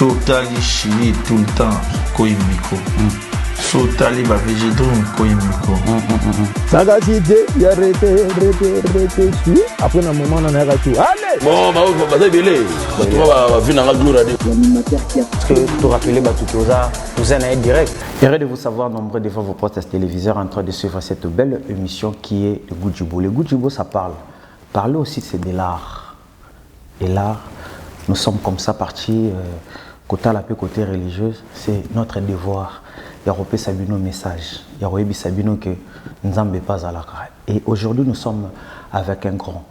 Sotali chili tout le temps, koyimiko. Sotali ba végétron, koyimiko. Sagacité, il y a arrêté, après un moment, on a arrêté. Allez! Bon, bah, c'est belé. Tu vas venir à la gloire. Parce que pour rappeler Batoutoza, vous en êtes direct. Heureux de vous savoir nombreux devant vos postes téléviseurs en train de suivre cette belle émission qui est le Goudjibo. Le Goudjibo, ça parle. Parler aussi, c'est de l'art. Et l'art, nous sommes comme ça partis, côté à la paix, côté religieuse, c'est notre devoir. Yaropé Sabino message. Yaroébi Sabino que nous n'avons pas à la carrière. Et aujourd'hui, nous sommes avec un grand.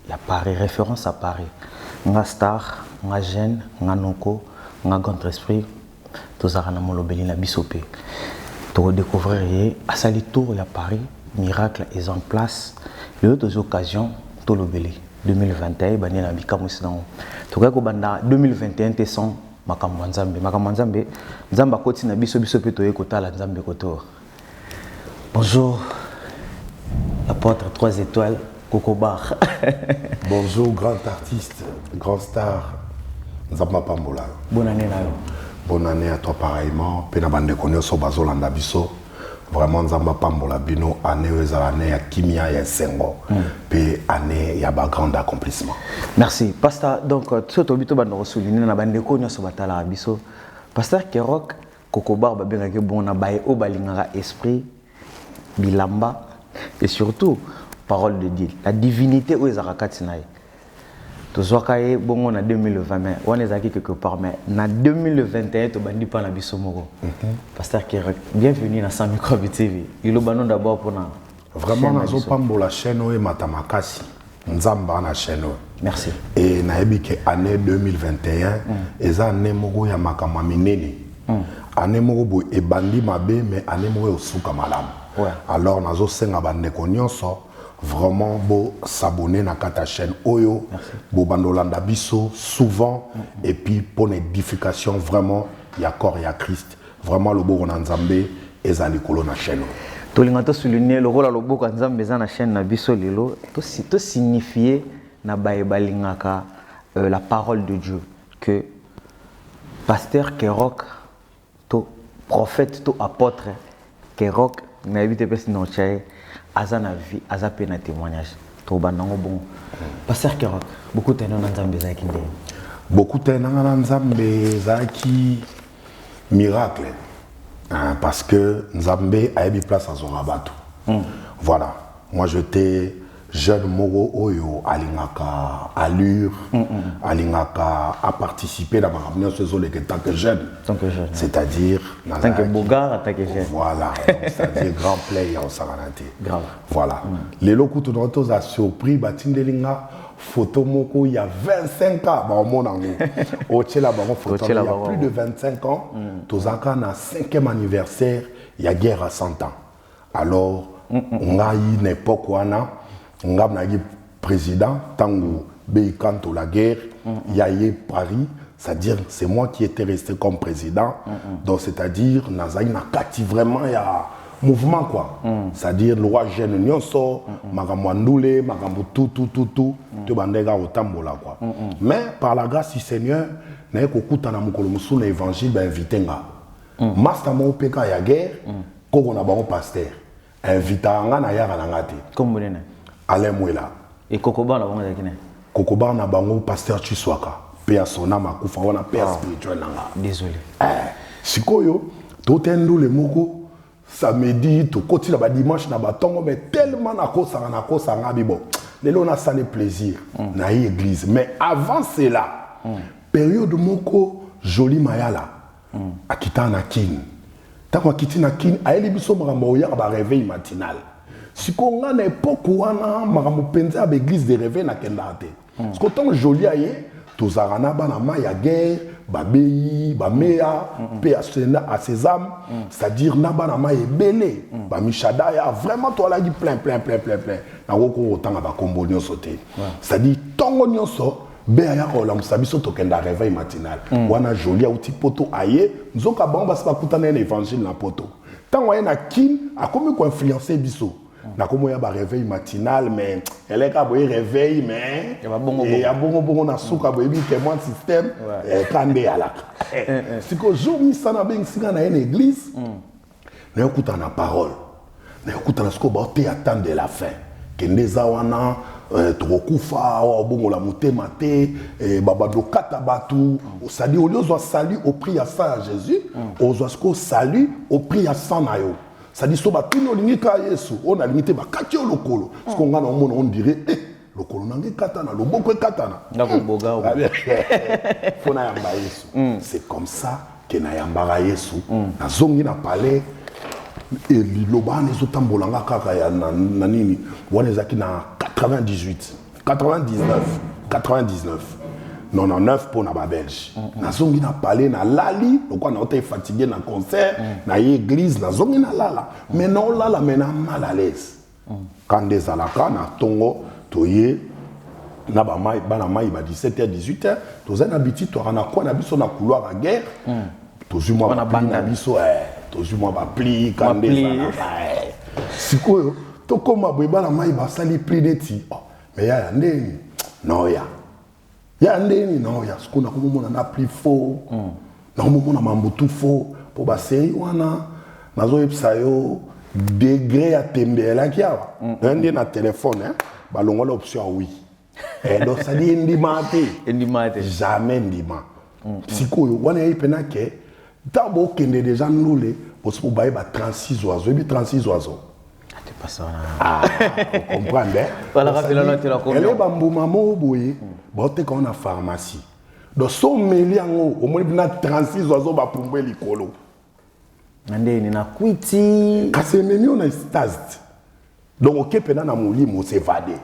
Il y a Paris, référence à Paris. Nga star, nga jeune, nga noko, nga contre esprit. Tous à Molobeli na bisopé. Pour découvrir à Salitour, il y a Paris, miracle est en place. Les autres occasions, tout le Beli. 2021, bani na bikamu sinon. Tout cas, banda 2021, te sont makambo nzambe. Makambo nzambe, nzamba koti na biso pe to ekota la nzambe koto. Bonjour, l'apôtre 3 étoiles, Coco Bar. Bonjour, grand artiste, grand star, Nzamba Pambola. Bonne année, Nayo. Bonne année à toi pareillement. Pena bande konyo so bazolanda biso. Vraiment Nzamba Pambola bino année année ya kimia ya sengo. Pe année ya ba grand accomplissement. Merci. Pasteur, donc tout obito bando souligner na bande konyo so batala biso. Pasteur Kerok Coco Bar ba benga ke bon na bae o balingara esprit bilamba et surtout parole de Dieu. La divinité où ezakati naï. Tout soit kaye bon on a 2020 mais on est aquí quelque part mais na 2021 to bandi pa na biso moko. Pasteur Kerok, bienvenue dans 100 micro TV. Il bano d'abord pour na vraiment nazo pambola chaîne o matamakasi. Nzamba na chaîne. Merci. Et na yebi ke année 2021 eza année moko ya makama minene. Année moko bo e bandi mabe mais année moko osuka malamu. Ouais. Alors nazo senga bandeko nyonso vraiment beau s'abonner na kata chaîne Oyo bo bandolanda biso souvent et puis pour l'édification vraiment ya corps ya Christ vraiment le beau na nzambe ezali kolo na chaîne. To linga to souligner le rôle lo boko nzambe za na chaîne na biso lelo to signifier na balingaka la parole de Dieu que pasteur Kerok to prophète to apôtre Kerok na éviter personne non chaye azana vie azape na témoignage to banango bon pasteur Kerok beaucoup de non nzambe za ki ndé beaucoup de non nzambe za ki miracle parce que nzambe a eu place à Zorabatu. Voilà, moi j'étais jeune moro oyo alingaka allure alingaka à participer dans ma réunion ce sont les tant que jeune c'est-à-dire tant que bogar tant que jeune voilà c'est-à-dire grand player au Saranate grave voilà les locaux tout d'autres a surpris batindelinga photo moko il y a 25 ans bah au monde en au tchela bah photo il y a plus de 25 ans tozaka na 5e anniversaire il y a guerre à 100 ans alors on a eu une époque où on a eu président tango Beikanto la guerre il y a eu Paris c'est-à-dire c'est moi qui étais resté comme président donc c'est-à-dire nazai na kati vraiment il y a mouvement quoi c'est-à-dire loi jeune nyonso magamwandoule magambo tout to bandega otambola quoi mais par la grâce du Seigneur na ekokuta na mukolo musu na évangile ba invité nga master mo peka ya guerre koko na ba pasteur invita nga na yaka na ngate comme bonene Alain Mwela et Kokoba na bonga yakine Kokoba na bango pasteur Chiswaka pe ya sona makufa wana père spirituel nanga désolé sikoyo to tendu le moko samedi to koti la ba dimanche na batongo mais tellement na kosa nga bibo lelo na sale plaisir na église mais avant cela période moko joli mayala akita na kin tako akiti na kin aeli biso makambo ya ba réveil matinal sikonga na époque wana makambo penza ba église de réveil na kendate parce que tant joli aye tozarana bana ma ya guerre babei bamea pe asena à ses âmes c'est-à-dire na bana ma ebele ba mishadaya vraiment toi là dit plein na woko otanga ba kombo nyonso te c'est-à-dire tongo nyonso be ya ko la musabiso tokenda réveil matinal wana joli auti poto aye nzoka bango basi bakutana na évangile na poto tango aye na kin akomi ko influencer biso na komo ya ba réveil matinal mais elle est ka boy réveil mais et ya bongo na suka boy bi que moi système kande alaka siko jour mi sana ben singa na une église na okuta na parole na okuta na siko ba te attendre la fin kende zawana tokokufa bongo la motema te babado kata batu osali oliozo sali au prix à ça à Jésus ozo siko sali au prix à ça na yo sadi so batuni olingi ka Yesu on a limité ba kati o lokolo parce qu'on ngana omona on dirait lokolo nangi katana loboko katana ndako boga fona yamba Yesu c'est comme ça que na yamba Yesu na zongi na palais et liloba nezo tambolanga kaka ya na nini wana ezaki na 98 99 99 pour na ba belge na zongi na palais na lali lokwa na ota fatigué na concert na église na zongi na lala mais non lala mais na mal à l'aise quand des alaka na tongo toye na ba mai bana mai ba 17h 18h tozana biti to na kwa na biso na couloir à guerre tozuma na banda biso tozuma ba pli quand des alaka sikoyo to koma boy bana mai ba sali pli neti mais ya ndeni no ya ndeni no ya sikuna kumona na pli faux na kumona mambutu faux po ba sei wana nazo epsayo degré ya tembela kiawa ndeni na téléphone balongola option oui donc ça dit ndimate jamais ndima sikoyo wana ipena ke tabo kende déjà nulé pour ba 36 oiseaux et 36 oiseaux pas ça vous comprenez voilà rapidement tu la comprends elle est bambuma mo boye bote quand on a pharmacie donc son meliango au moins na 36 oiseaux ba pumbe likolo ndeni na kwiti kasemeni on a stase donc OK pena na molimo s'évader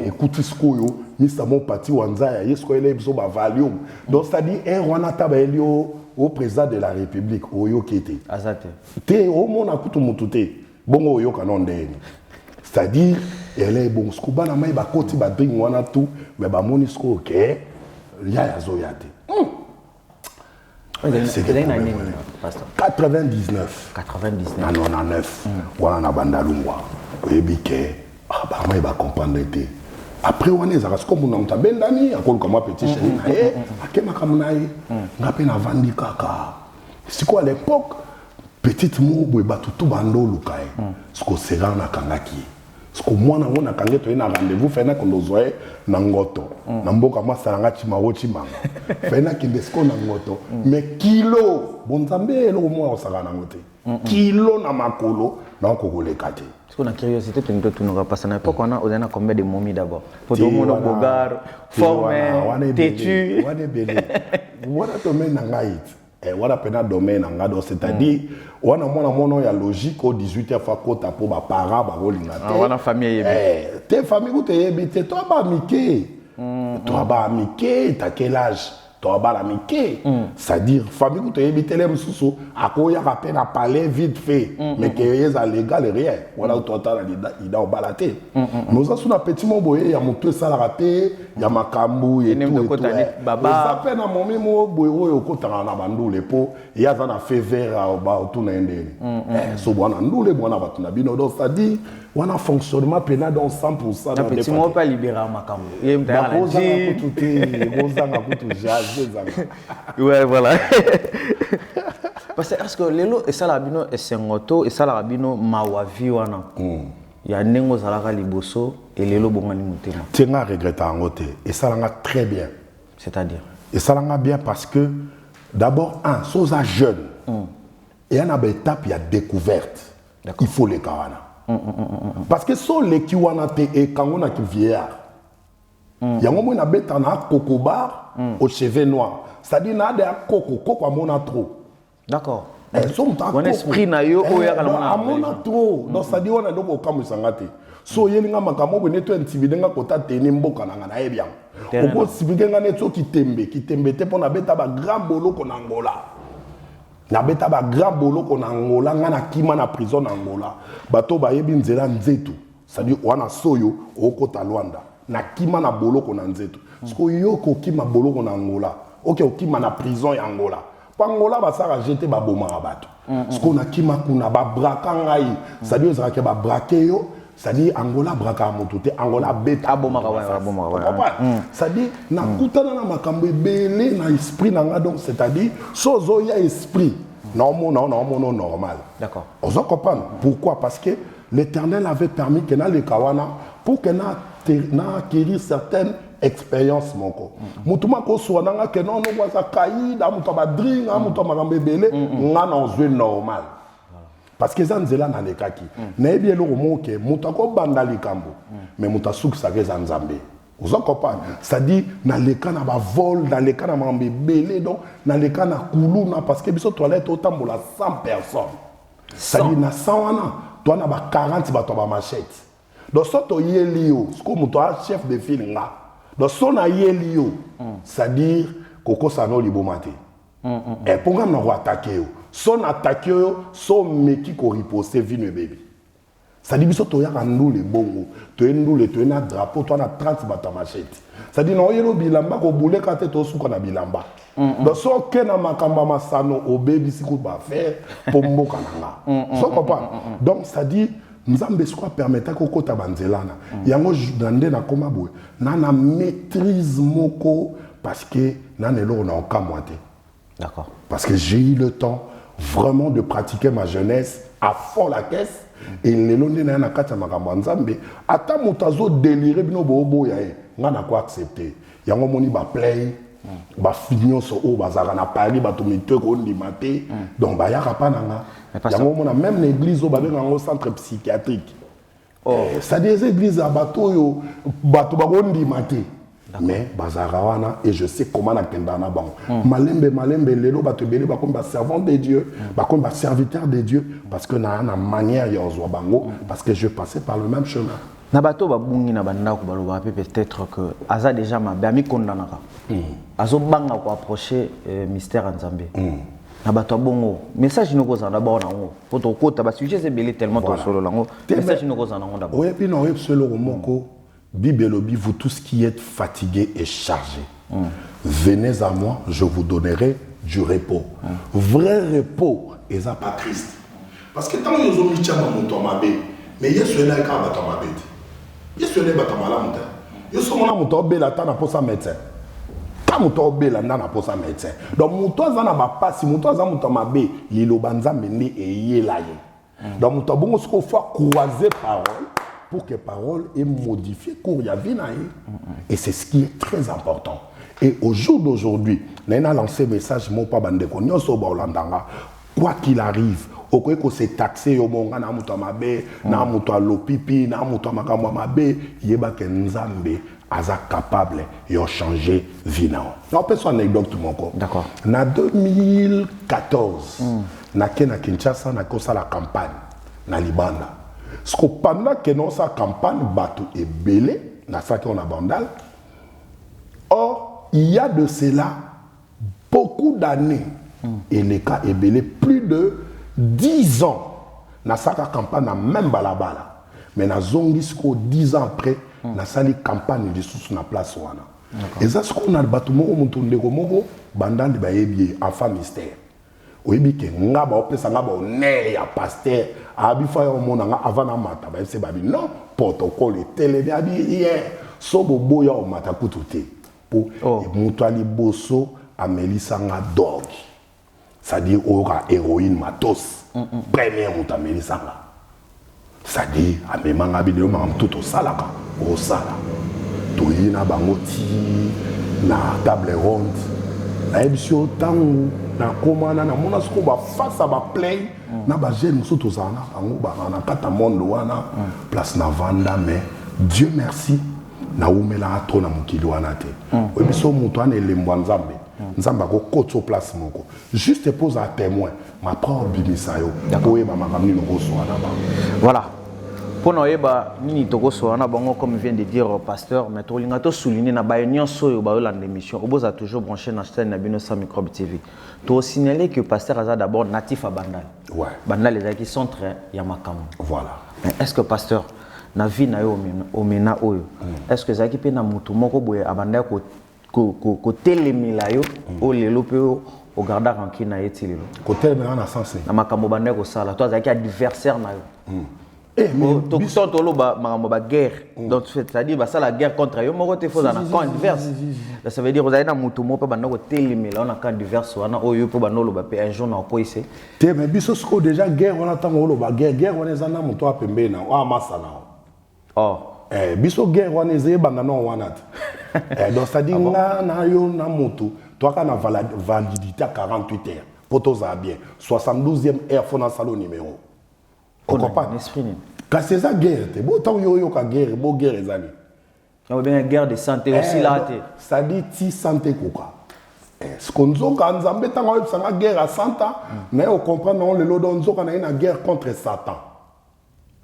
écoute ce koyo misa mon parti wanzaya yesko ele biso ba valium donc ça dit un wana tabaelio au président de la République oyo kete azate te o mona kutu mutute bongo oyo kanondeni c'est-à-dire elle est bon skuba na mai ba koti ba ding wana tout mais ba monisko OK ya zoyate c'est que l'année 99 na 99 wana na bandalungwa oyebike ba mai ba comprendre te après on est à ce comme on a bendani akol comme petit chéri akema kamunaye ngape na vandi kaka siko à l'époque petite mo boy batutu bando lukae siko sera na kangaki siko mwana ngona kangeto ina rendez-vous fena kondo zoe na ngoto na mboka masalanga chimaro chimanga fena kimbesko na ngoto mais kilo bonzambe lo mo osaka na ngote kilo na makolo na kokole kate. Parce qu'on a curiosité, tu nous as passé à l'époque, on a combien de momies d'abord? Pour tout le monde, bogar, formé, têtu. On a domaine en gaït. On a peine domaine en gado, c'est-à-dire, on a mon ya logique au 18e fois qu'on t'a pour ma parent, ma rolingate. On a famille. Tes familles où t'es habité, toi, bah, Mickey. Toi, bah, Mickey, t'as quel âge? Toi, bah, la Mickey. C'est-à-dire, famille où t'es habité, les sous à quoi il y a à peine à parler vite fait, mais qu'il y a légal et rien. Voilà où toi, il a balaté. Nous avons un petit mot, il y a mon peu ça raté, il y a ma cambou et tout. Nous avons peine à mon mot, il y a un fait vert autour de l'Inde. So, on a nous les bons abattunabino, donc ça dit, on a fonctionnement pénal dans 100%. Un petit mot pas libéré à ma cambou. Il y a ouais, voilà. Parce que est-ce que lelo et ça labino et sengoto et ça labino mawavi wana. Il y a nengo zalaka liboso et lelo bongani mutema. Tenga regrette angote et ça langa très bien. C'est-à-dire et ça langa bien parce que d'abord un soza jeune. Et il y a une étape il y a découverte. Il faut les kawana. Parce que so les kiwana te et kangona ki vieillard. Il y a un moment où on a un cocobar au cheveux noirs. C'est-à-dire qu'il y a un coco à mon trop. D'accord. Mon esprit n'a eu à mon trop. Donc, c'est-à-dire qu'on a donc au camus sangate. So, il y a un makamo où on est intimidé à côté de Ténembo quand on a bien. Au bout de ce qui tembe, pour na beta ba grand bolo qu'on Angola. Na beta ba grand bolo qu'on Angola, na kima na prison Angola. Bato ba yebi nzela nzetu. C'est-à-dire on a soyo au côté Luanda. Na kima na bolo ko na nzeto. Parce que yo ko kima bolo ko na Angola. OK, o kima na prison ya Angola. Pangola va ça jeter ba boma abato. Ce qu'on a qui makuna ba braka ngai, ça dit ça que ba braquer yo, ça dit Angola braka motote, Angola beta boma ça dit na kutana na makambo belé na esprit na nga donc c'est-à-dire sozo ya esprit. Non normal. D'accord. On s'en comprend. Pourquoi? Parce que l'Éternel avait permis que na le kawana pour que na acquérir certaines expériences moko. Mutuma ko soananga que non no kwa kaida muto ba drink muto makambo belé nga na ozwe normal. Parce que ça nzela na lekaki. Na bien le moke muto ko banda likambo mais muta sukisa ke nzambe. Vous en comprenez? C'est-à-dire, dans les cas de vol, dans les cas de belé, donc, dans les cas de koulou, parce que les toilettes, autant pour 100 personnes. C'est-à-dire, dans 100 ans, tu as 40 qui ont machette. Donc, si tu as un c'est comme tu as un chef de file là. Donc, si tu as un c'est-à-dire, Koko Sano Libomate. Et pour que tu attaqué, si tu attaqué, si tu as riposté, vine bébé. Ça dit que tu as un bongo, tu as un drapeau, tu as 30 batamachette. Ça dit non, il y a un bilamba qui boule quand tu es sous un bilamba. Donc, si tu as un makamba masano au bébé, si tu as faire pour mboka nanga. Tu comprends? Donc, ça dit, nous avons besoin de permettre que tu banzelana. Yango dande na koma boue. Nana maîtrise moko parce que nana lo na okamwate. D'accord. Parce que j'ai eu le temps vraiment de pratiquer ma jeunesse à fond la caisse. Et les londés na kata makambo nzambe ata mutazo délirer bino bobo yae ngana ko accepter yango moni ba play ba finyo so o bazaka na Paris ba to mito ko ndimate donc ba yaka pa nanga yango mona même l'église o ba benga centre psychiatrique ça des églises à bateau yo bato ba ko ndimate mais bazarawana et je sais comment la kendana bon malembe lelo bato belé ba comme ba servant de Dieu ba comme ba serviteur de Dieu parce que na manière yozo bango parce que je passais par le même chemin na bato ba bungi na banda ko baloba peut-être que aza déjà ma bami kondanaka azo banga ko approcher mystère nzambe na bato bongo message no koza d'abord na ngo poto kota ba sujet c'est belé tellement to solo lango message no koza na ngo d'abord oui puis non solo moko Bibelobi, vous tous qui êtes fatigués et chargés, venez à moi, je vous donnerai du repos. Vrai repos, et ça pas Christ. Parce que tant que nous avons mis Tchama Moutomabé, mais il y a celui-là qui a Batamabé. Il y a celui-là qui a Batamabé. Il y a celui-là qui a Batamabé, qui a médecin. Quand Moutomabé, il y a un médecin. Donc, Moutomabé, si Moutomabé, il y a Lobanza Mende et Yelaye. Donc, Moutomabé, il faut croiser parole. Pour que parole est modifiée, et c'est ce qui est très important. Et au jour d'aujourd'hui, nous avons lancé un message, quoi qu'il arrive, au cas où c'est taxé, au monde, na mutamabe, na mutalopipi, na mutamagamabe, yeba que Nzambe aza capable de changer vie. On peut faire une anecdote mon corps. D'accord. En 2014, na Kinshasa, na kosa la campagne, na Libanda. Parce que pendant que nous avons campagne, bateau est belé, dans ça qu'on a bandal. Or, il y a de cela beaucoup d'années, et les cas est belé, plus de 10 ans, dans ça campagne, n'a même balabala. Mais dans Zongisco, 10 ans après, dans ça campagne de sous la place. Et ça, ce qu'on a le bateau, bandal de baébier, enfant mystère. Oui, que ngaba opesa ngaba ne ya pasteur abi fa yo monanga avant na mata ba se babi non protocole télé abi hier so bobo ya o mata kututé pour muto ali bosso amelisa nga dog ça dit ora héroïne matos premier muto amelisa nga ça dit amemanga bi de mam tout au salaka au sala to yina bango ti na table ronde la émission tango na komana na mona sko ba face à ba play na ba jeune soto zana bango ba na kata monde wana place na vanda mais Dieu merci na umela ato na mukili wana te o biso muto ana elembo nzambe nzamba ko kotso place moko juste pose à témoin ma propre bimisayo oye ba makamni no koso wana ba voilà. Pour nous, ni comme vient de dire le pasteur, mais tout le monde souligné na baignon soyo ba l'émission. Oboz a toujours branché na chaîne Nabino sans microbe TV. Tu signaler que pasteur Aza d'abord natif à Bandal. Ouais. Bandal les qui sont très yamakam. Voilà. Mais est-ce que pasteur na vie na yo omena oyo? Est-ce que zaki pe na mutu moko boye abanda ko telemila yo o lelo pe o au garda rancune na yeti lelo. Côté maintenant na sens. Na makambo bande ko sala. Toi azaki adversaire na yo. Eh mais to tolo ba makambo ba guerre. Donc c'est-à-dire ba ça la guerre contre yo moko te faut dans camp adverse. Ça veut dire vous avez na mutu mo pe bande ko telimela on a camp adverse wana oyo pe banolo ba pe un jour na ko ise. Te mais biso sko déjà guerre on attend lo ba guerre on ezana mutu apembe na wa masa na. Oh. Biso guerre on ezé banda no wana. Donc c'est-à-dire na yo na mutu toi quand na validité à 48 heures. Poto za bien 72e heure faut na salon numéro. On comprend. Quand c'est ça guerre, c'est beau tant yo ka guerre, beau guerre ezali. Il y a bien une guerre de santé aussi là. Ça dit ti santé koka. Ce qu'on dit quand Nzambe tant on a guerre à 100 ans, mais on comprend non le lot on a une guerre contre Satan.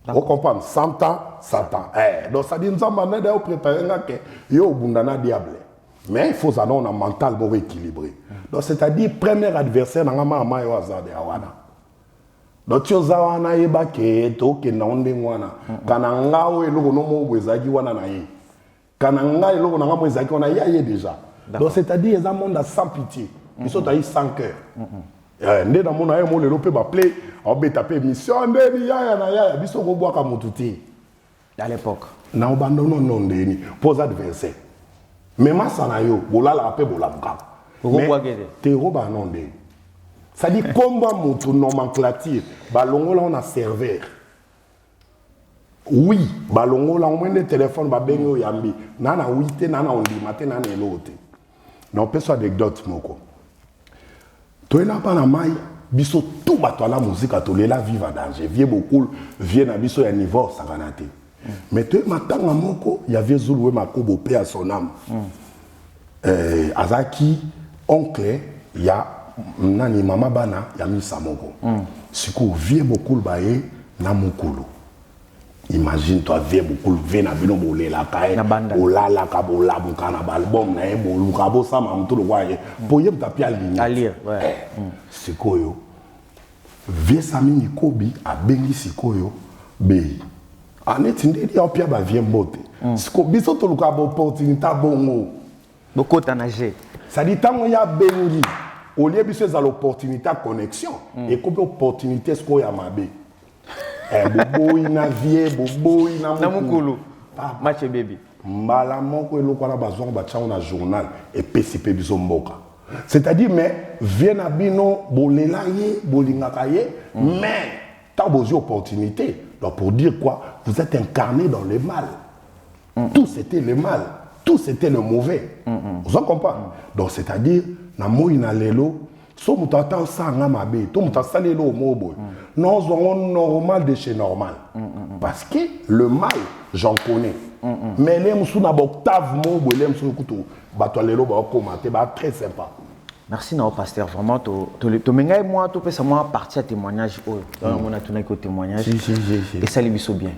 On comprend 100 ans Satan. Donc ça dit Nzambe na d'ailleurs préparer que yo bundana diable. Mais il faut ça on a mental bon équilibré. Donc c'est-à-dire premier adversaire na mama yo azade awana. Donc tu as wana yeba ke to ke na onde wana kana ngao eloko no mo bwezaki wana na ye kana ngao eloko na ngamo ezaki wana ya ye déjà. Donc c'est-à-dire ils ont monde sans pitié ils sont taillés sans cœur ndé na mona ye mo lelo pe ba play on be taper mission ndé ya na ya biso ko bwa ka mututi à l'époque na obandono non ndeni pose adversaire mais masana yo bolala pe bolamuka mais te roba non ndé. Ça dit combat mon nomenclature balongo là on a serveur oui balongo là on met des téléphones ba bengo yambi nana wite nana on dit matin nana elote non peut soit anecdote moko to ena pa na mai biso tout bato la musique atolela vivre danger vie beaucoup vie na biso ya niveau sakanate mais to matanga moko ya vie zulu makobo pe à son âme azaki oncle ya nani mama bana ya misa moko siku vie beaucoup bae na mukulu imagine toi vie beaucoup vie na bino bolela kae olala ka bolabu kana album na e bolu ka bo sama mtu lo kwaye boye mtapi à lire ouais sikoyo vie sami kobi abengi sikoyo be aneti ndidi opia ba vie mbote siko biso to luka bo opportunité bongo beaucoup tanager ça dit tango ya bengi au lieu de faire l'opportunité à connexion et comme opportunité ce qu'on y a mabé bobo ina vie bobo ina mukulu match baby mbala moko eloko na bazon ba tcha na journal et PCP biso mboka c'est-à-dire mais vient na bino bolela ye bolingaka ye mais t'as besoin opportunité donc pour dire quoi vous êtes incarné dans le mal tout c'était le mal tout c'était le mauvais vous en comprenez donc c'est-à-dire na moi na lelo so mutata sanga mabe to mutasa lelo mobo non on normal de chez normal parce que le mal j'en connais mais les musu na octave mobo les musu kutu bato lelo ba commenter ba très sympa. Merci non pasteur vraiment to menga moi to pesa moi partie à témoignage on a tourné côté témoignage et ça libiso bien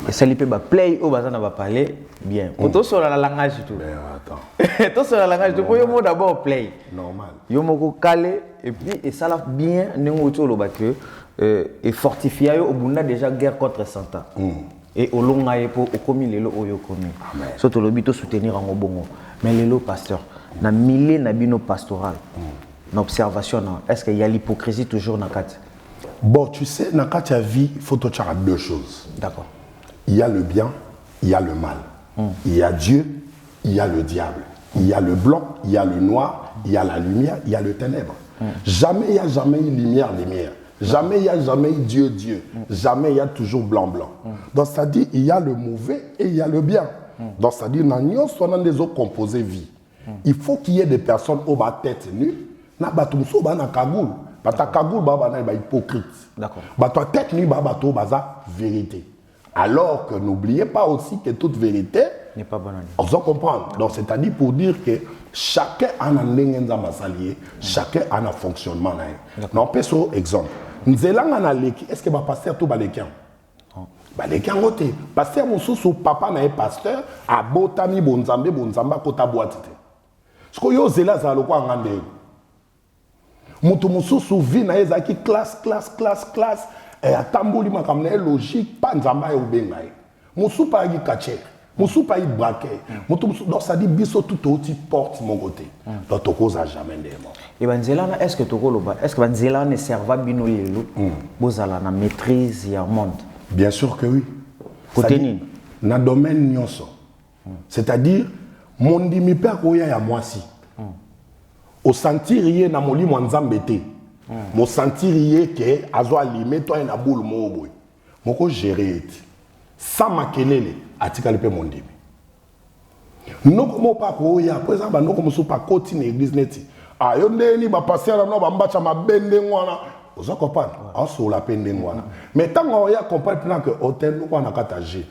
et ça lipe ba play au bazana ba parler bien auto sur la langage tout attends to sur la langage to yo mo d'abord play normal yo moko calé et puis et ça la bien nengo to lo ba que et fortifier au bunda déjà guerre contre Satan et au longa et pour au komi lelo oyo komi surtout le bito soutenir en bongo mais lelo pasteur na milliers na bino pastoral na observation est-ce qu'il y a l'hypocrisie toujours na kat bon tu sais na kat ya vie faut te faire deux choses d'accord il y a le bien il y a le mal il y a Dieu il y a le diable il y a le blanc il y a le noir il y a la lumière il y a le ténèbre jamais il y a jamais lumière jamais il y a jamais Dieu jamais il y a toujours blanc donc ça dit il y a le mauvais et il y a le bien donc ça dit na nyonso na des autres composés vie. Il faut qu'il y ait des personnes au bas tête nue, na batumso ba na kagoul, bata kagoul ba na ba hypocrite. D'accord. Bata tête nue ba bato baza vérité. Alors que n'oubliez pas aussi que toute vérité n'est pas bonne. On se comprend. Donc c'est-à-dire pour dire que chacun a un ngenza masalier, chacun a un fonctionnement na. Non peso exemple. Nzelanga na leki, est-ce que ba pasteur tout ba lekian? Ba lekian ngote. Pasteur mususu papa na pasteur a botami bonzamba kota boatite. Ce que yo zela za lokwa ngande mutu mususu vi na ezaki classe et atamboli makamna logique pa nzamba yo benga musu pa gi kache Moussou pas y braquer. Donc ça dit biso tout aussi porte mon côté. Donc tu causes jamais des morts. Et Banzela, est-ce que Banzela ne serva bino lelo bozala na maîtrise ya monde? Bien sûr que oui. Côté ni na domaine nyonso. C'est-à-dire mon dimi père koya ya mwasi. Au sentirier na molimo nzambe te. Mo sentirier ke azwa limé toi na boule mo boy. Moko gérer sans makelele atika lepe mon dimi. Noko mo pa koya après ça ba noko musu pa koti na église neti. Ah yo ndeni ba passer na ba mbacha mabende ngwana. Ozo comprendre? On sur la peine ngwana. Mais tant on ya comprendre plan que hôtel nous on a katager.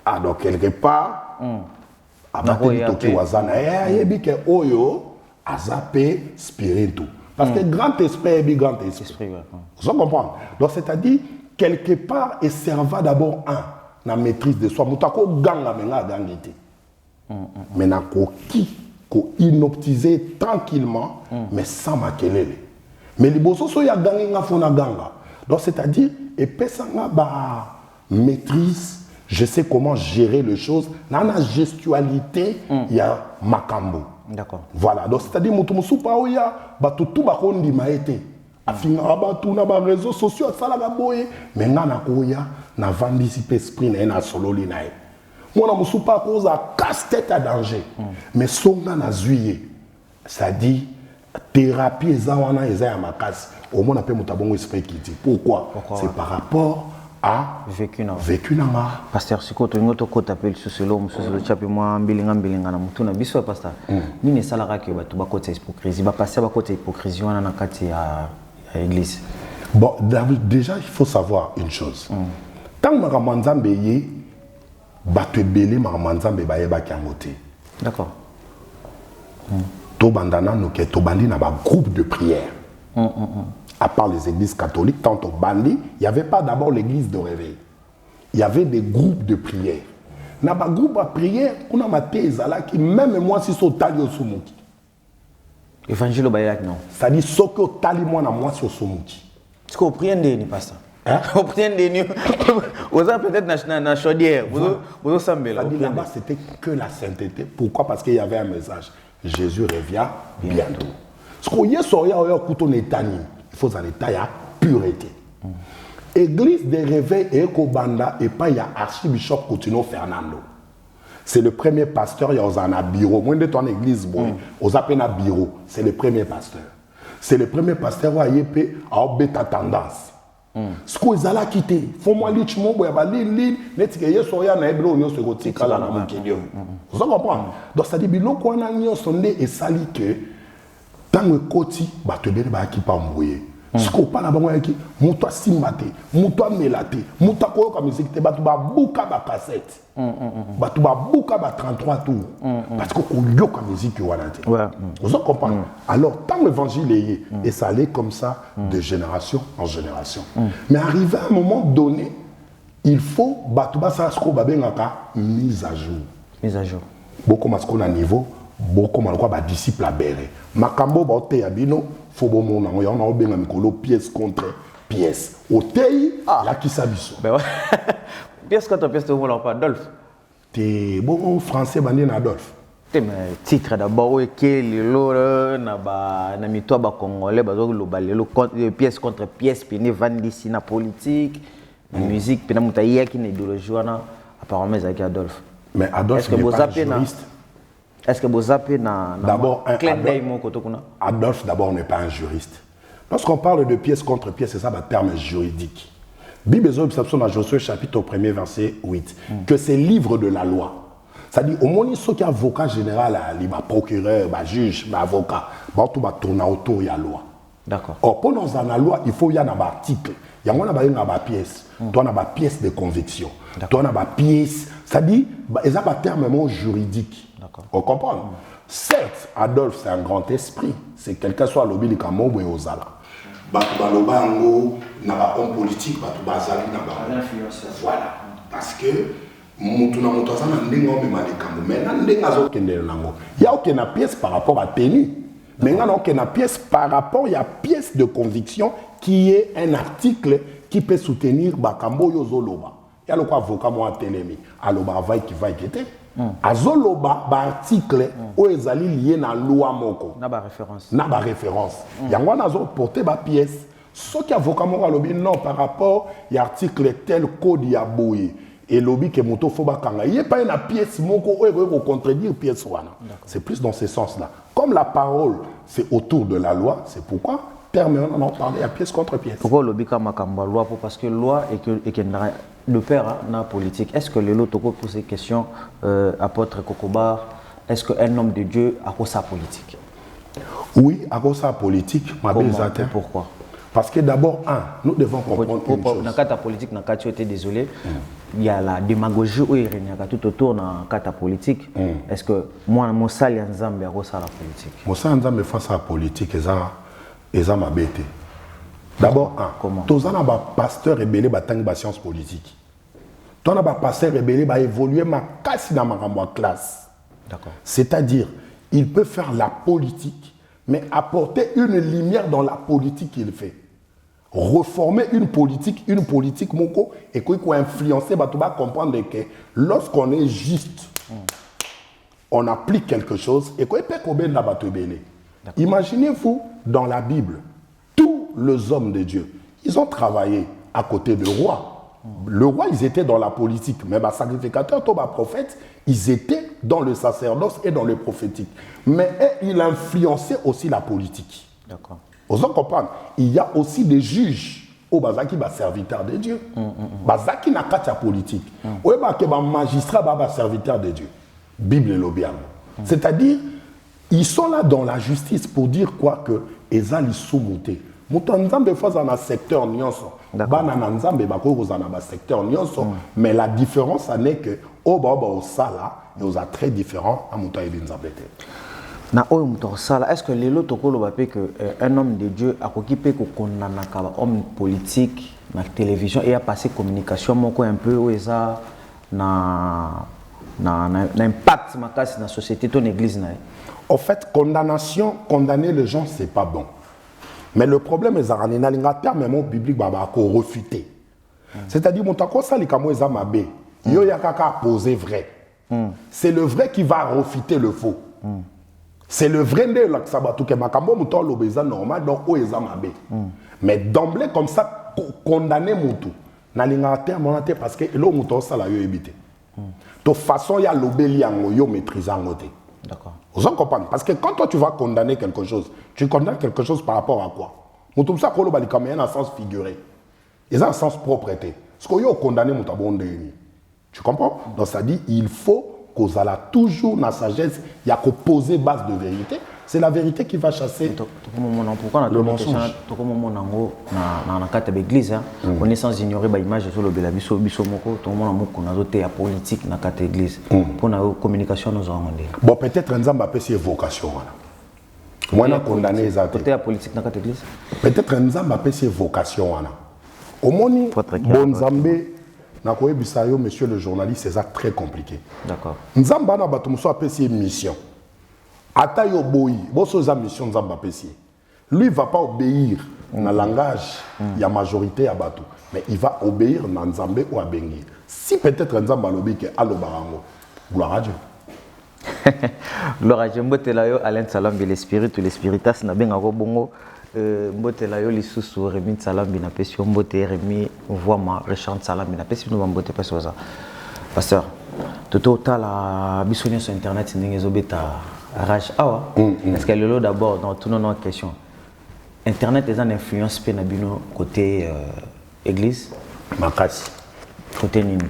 Ah donc quelque part abateli toki wazana yebi ke oyo azape spiritu. Parce que grand esprit est grand esprit. Vous comprenez? Donc c'est-à-dire quelque part et serva d'abord la maîtrise de soi. Moutako ganga menga gangité. Mais na ko ki ko inoptiser tranquillement mais sans makelele. Mais les bosso so ya gangi nga fona ganga. Donc c'est-à-dire et pesanga ba maîtrise, je sais comment gérer les choses. Dans la gestualité, il y a makambo. D'accord. Voilà. Donc c'est-à-dire mutu musupa oya batu tout ba kondi maete. Afinga batu na ba réseaux sociaux sala ba boye mais ngana koya na vandisi esprit na sololi na. Mona musupa koza casse-tête à danger. Mais songa na zuye. Ça dit thérapie ezawana ezaya makasi. Au moins appelle mutabongo esprit qui dit. Pourquoi? C'est par rapport à vécu na ma. Pasteur Sikoto ngoto ko tapel suselo musolo chapi mwa mbilinga na mutu na biso pasteur. Nini salaka ke batu ba kota hypocrisie ba passer ba kota hypocrisie wana na kati ya église. Bon, déjà il faut savoir une chose. Tant que manzambe ye batu ebele manzambe ba yeba kiangote. D'accord. To bandana no ke to bandi na ba groupe de prière. À part les églises catholiques, tant au Bandi, il n'y avait pas d'abord l'église de réveil. Il y avait des groupes de prière. Dans les groupes de prière, on a maté qui même moi si c'est au tali au soumuki. Évangile au Bayak non. Ça dit ce que au tali moi na moi si au soumuki. Est-ce qu'on prie des ni pas ça? On prie des ni. Vous avez peut-être na chaudière. Vous semblez là. Là-bas c'était que la sainteté. Pourquoi? Parce qu'il y avait un message. Jésus revient bientôt. Ce qu'on y est sur il faut en état à pureté. Église des réveils et Kobanda et pas il y a archibishop Coutinho Fernando. C'est le premier pasteur, il y a un bureau. Moi de ton église aux appels à bureau, c'est le premier pasteur. C'est le premier pasteur où il y a bêta tendance. Ce qu'on a là quitté, faut moi lich mon boy ba lin net que yeso ya na hebrew nyo se goti kala na mokedio. Vous comprenez? Donc ça dit biloko na nyo sonde et sali que tant que koti ba te bele ba ki pa mboye. Ce qu'on parle ba moi ki muto simbate, muto melate, muto ko ka musique te ba tu ba buka ba cassette. Ba tu ba buka ba 33 tours. Parce que ko yo ka musique wana te. Vous comprenez? Alors tant l'évangile est et ça allait comme ça de génération en génération. Mais arrivé à un moment donné, il faut ba tu ba ça ce ko ba bengaka mise à jour. Mise à jour. Beaucoup mas qu'on a niveau beaucoup mal quoi ba disciple à béré makambo ba ote ya bino fo bo mona on a obenga mikolo pièce contre pièce otei la kisabiso ben ouais pièce contre pièce to vola pas Adolphe te bon français bandi na Adolphe te mais titre d'abord et que le na ba na mito ba congolais ba zo lo balelo pièce contre pièce pene vandisi na politique na musique pena mutaia qui na idéologie wana apparemment ça qui Adolphe mais Adolphe n'est pas juriste. Est-ce que vous appelez d'abord Adolphe d'abord n'est pas un juriste. Lorsqu'on parle de pièce contre pièce, c'est ça le terme juridique. Bible dans Josué chapitre 1er verset 8 que c'est livre de la loi. C'est-à-dire au moins ceux qui avocat général, il procureur, juge, avocat, tout va tourner autour de la loi. D'accord. Or pendant la loi, il faut y avoir un article. Il y a une pièce. Toi, on a une pièce de conviction. Toi, on a une pièce. C'est-à-dire, ils ont un terme juridique. On comprend. Certes, Adolphe, c'est un grand esprit. C'est quelqu'un soit lobby de Kamo ou Ozala. Balobango, n'a pas homme politique, Bazali n'a pas influenceur. Voilà. Parce que Moutuna Moutazana n'a pas de Kamo. Mais il n'y a aucune pièce par rapport à tenue. Mais il n'y a aucune pièce par rapport à la pièce de conviction qui est un article qui peut soutenir Bakambo Yozoloba. ya le quoi avocat moi télémi aloba vai qui va était azoloba ba article o ezali lié na loi moko na ba référence yango nazo porter ba pièce ce qui avocat moko alobi non par rapport y article tel code ya boye et lobby que moto faut ba kanga y pas une pièce moko o contredire pièce wana c'est plus dans ce sens là comme la parole c'est autour de la loi c'est pourquoi terme on en parle à pièce contre pièce. Pourquoi lobby comme Makamba loi parce que loi et que de père na politique. Est-ce que le lot pose ces questions apôtre Kokobar est-ce qu'un homme de Dieu a quoi sa politique? Oui, à quoi sa politique ma et pourquoi? Parce que d'abord nous devons comprendre une chose. Dans la politique na tu étais désolé il y a la démagogie où il y a tout autour dans la politique. Est-ce que moi mon sali Nzambe a quoi ça la politique? Mon sali Nzambe face à la politique eza mabete. D'abord, tous les pasteurs rebellés batang ba science politique. Tous les pasteurs rebellés ba évoluer ma casse dans ma classe. D'accord. C'est-à-dire, il peut faire la politique, mais apporter une lumière dans la politique qu'il fait. Reformer une politique moko et quoi influencer ba tuba comprendre que lorsqu'on est juste, on applique quelque chose et quoi peut combien na ba tebele. Imaginez-vous dans la Bible, tous les hommes de Dieu, ils ont travaillé à côté du roi. Le roi, ils étaient dans la politique, même à sacrificateur, Toba prophète, ils étaient dans le sacerdoce et dans le prophétique. Mais il influençait aussi la politique. D'accord. Vous comprenez? Il y a aussi des juges au Bazaki, serviteur de Dieu. Bazaki n'a pas de politique. Ou magistrat, serviteur de Dieu. Bible et l'Obiam. C'est-à-dire, ils sont là dans la justice pour dire quoi que ezali sous-monté. Nzambe fois dans un secteur nyonso. Banana Nzambe bako dans un secteur nyonso. Mais la différence n'est que au sala et aux très différents à Mouta Nzambe. Na oyo muto sala est-ce que les loto ko loba pe que un homme de Dieu a occupé ko konnana ka homme politique na télévision et a passé communication moko un peu oza na impact makasi na société ton église na. En fait, condamner les gens, c'est pas bon. Mais le problème est que terme biblique va refuter. C'est-à-dire, mon tako ça les kamo ezamabe, yo yakaka poser vrai. C'est le vrai qui va refuter le faux. C'est le vrai de la sabatu que makambo muto lobeza normal donc o ezamabe. Mais d'emblée comme ça condamner mutu na linga terme parce que lo muto ça la yo ebité. De façon ya lobeli yango yo maîtrisant ngote. D'accord. Vous en comprenez? Parce que quand toi tu vas condamner quelque chose, tu condamnes quelque chose par rapport à quoi? Tout ça, il y a un sens figuré. Il y a un sens propreté. Ce que vous condamnez, tu comprends? Donc ça dit, il faut qu'on ait toujours dans la sagesse, il y a qu'à poser base de vérité. C'est la vérité qui va chasser pourquoi le mensonge. Dans l'église, on est sans ignorer l'image sur le Bélabiso, Bisomoko, tout le monde a la politique dans l'église. Pour la communication, nous avons demandé. Bon, peut-être que nous avons une vocation. Moi, je condamné les athées. La politique dans l'église? Peut-être que nous avons une vocation. Au monde, bon Zambé, monsieur le journaliste, c'est très compliqué. D'accord. Nous avons une mission. Atayo boyi, boso za mission nzamba pesi. Lui va pas obéir dans le langage, il y a majorité à bateau, mais il va obéir dans Nzambe ou à Bengi. Si peut-être Nzamba lobi ke alo barango, gloire à Dieu. Gloire à Dieu, mbotelayo Alain Salambi l'esprit ou l'espiritas na benga bongo mbotelayo lisusu Rémi Salambi na pesi mbote Rémi voima Richard Salambi na pesi nous mbote pas ça. Pasteur, tout la bisonné sur internet ndenge beta Rage Awa, parce que le lot d'abord dans toutes nos questions. Internet est une influence pe na bino côté église. Makasi. Côté nini.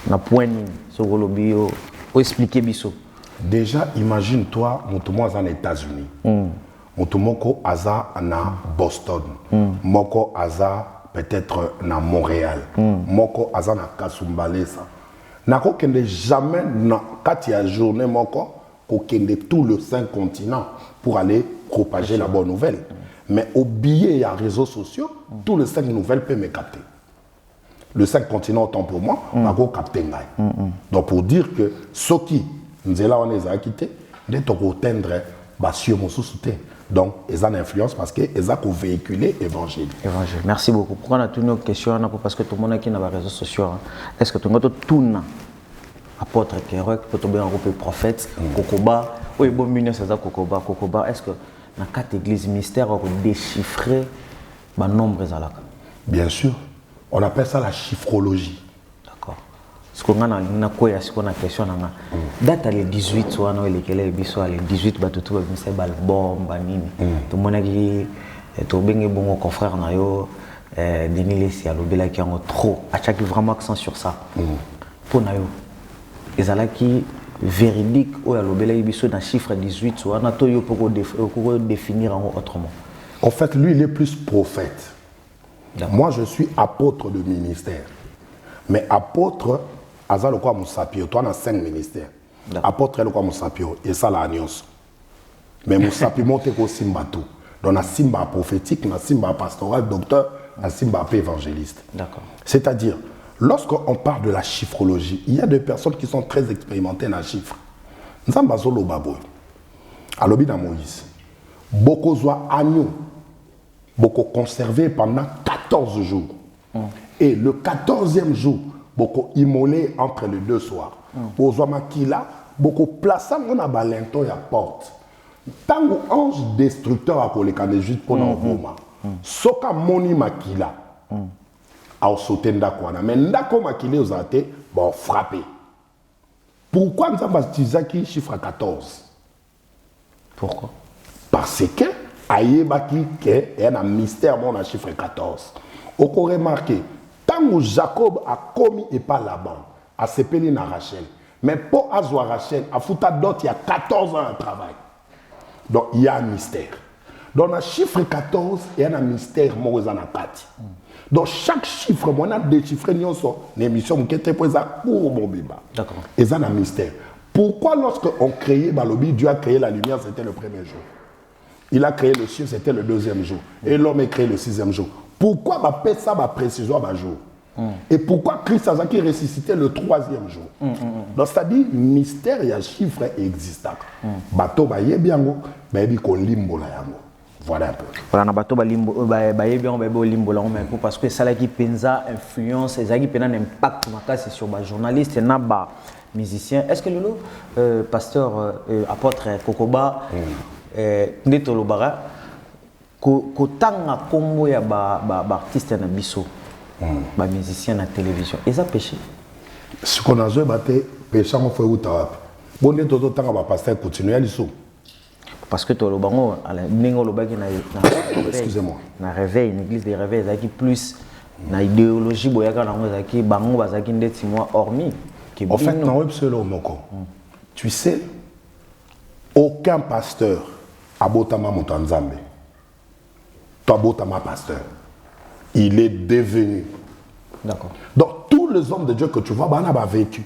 Na point nini. So golobio o expliquer biso. Déjà imagine-toi mutumo aux États-Unis. Mutumoko aza na Boston. Moko aza peut-être na Montréal. Moko aza na Kasumbalesa. Nako kende jamais na kati ya journée moko de tout le 5 continents pour aller propager la bonne nouvelle. Mais au billet et à réseaux sociaux, tous les 5 nouvelles peuvent me capter. Le 5 continents, autant pour moi, on va capter. Donc pour dire que ce qui nous est là, on les a quittés, dès qu'on atteindre sur mon sous-souté. Donc, ils ont une influence parce qu'ils ont véhiculé l'évangile. Merci beaucoup. Pourquoi on a toutes nos questions? Parce que tout le monde a qui dans les réseaux sociaux. Est-ce que tout le monde a tout apôtre Kerouac, prophète, Kokoba, oui, bon, c'est ça, Kokoba. Est-ce que dans quatre églises mystères, on peut déchiffrer le nombre de zalaka? Bien sûr. On appelle ça la chiffrologie. D'accord. Ce qu'on a une question, date le 18, ou le 18, tout le album, tout le monde a dit, tout le monde a bon confrère, Denis Lessi, Alobela qui ont trop, à chaque vraiment accent sur ça. Pour nous, les alaki véridique ou Alobela Ibiso dans chiffre 18, ou Anatoyo pour définir autrement. En fait, lui, il est plus prophète. Moi, je suis apôtre de ministère. Mais apôtre, Azal quoi Moussapio, toi, on a 5 ministères. Apôtre, le quoi Moussapio, et ça, l'alliance. Mais Moussapio, monte au Simbatou. Donc, on a Simba prophétique, on a Simba pastoral, docteur, on a Simba évangéliste. D'accord. C'est-à-dire, lorsqu'on parle de la chiffrologie, il y a des personnes qui sont très expérimentées dans les chiffres. Nous sommes basés au Baboy, à l'Obi dans Moïse. Beaucoup zoa agneau, beaucoup conservé pendant 14 jours. Et le 14e jour, beaucoup immolé entre les 2 soirs. Pour zoa makila, beaucoup placé dans la balinto et la porte. Tant que ange destructeur a collé quand juste pour un moment. Soka moni makila. A sauté ndakwana. Mais ndako makila aux athées, bon frappé. Pourquoi nous avons utilisé qui chiffre 14? Pourquoi? Parce que Aïebaki est un mystère mon chiffre 14. On peut remarquer, tant que Jacob a commis et pas Laban, a s'épelé dans Rachel. Mais pour Azoa Rachel, à Fouta d'autres, il y a 14 ans de travail. Donc il y a un mystère. Dans le chiffre 14, il y a un mystère mon Kati. Donc chaque chiffre, on a déchiffré l'émission qui était pour mon bébé. D'accord. Et ça a un mystère. Pourquoi lorsqu'on créait Balobi, Dieu a créé la lumière, c'était le premier jour. Il a créé le ciel, c'était le 2e jour. Et l'homme a créé le 6e jour. Pourquoi ma paix ça va précision à jour? Et pourquoi Christ a ressuscité le 3e jour? Donc c'est-à-dire mystère et chiffre existant. Bateau ba yebiango, ba yebi ko limbo la yango. Voilà un peu. Voilà, bateau ba limbo ba yebiango ba limbo la mais parce que ça là qui pensa influence, ça qui pensa un impact makasi sur ba journaliste et na ba musicien. Est-ce que le pasteur apôtre Kokoba Neto Lobara kotanga kombo ya ba artiste na biso ba musicien na télévision et ça péché ce qu'on a joué baté péché on fait où ta bon Neto tanga ba pasteur continuer liso parce que to lobango ala ningo lobaki na excusez-moi na réveil une église de réveil ça qui plus na idéologie boyaka na ngo zaki bango bazaki ndeti moi hormis qui en fait na web solo moko tu sais aucun pasteur abotama Motanzambe. Toi, abotama pasteur. Il est devenu. D'accord. Donc, tous les hommes de Dieu que tu vois, bah, on a vécu.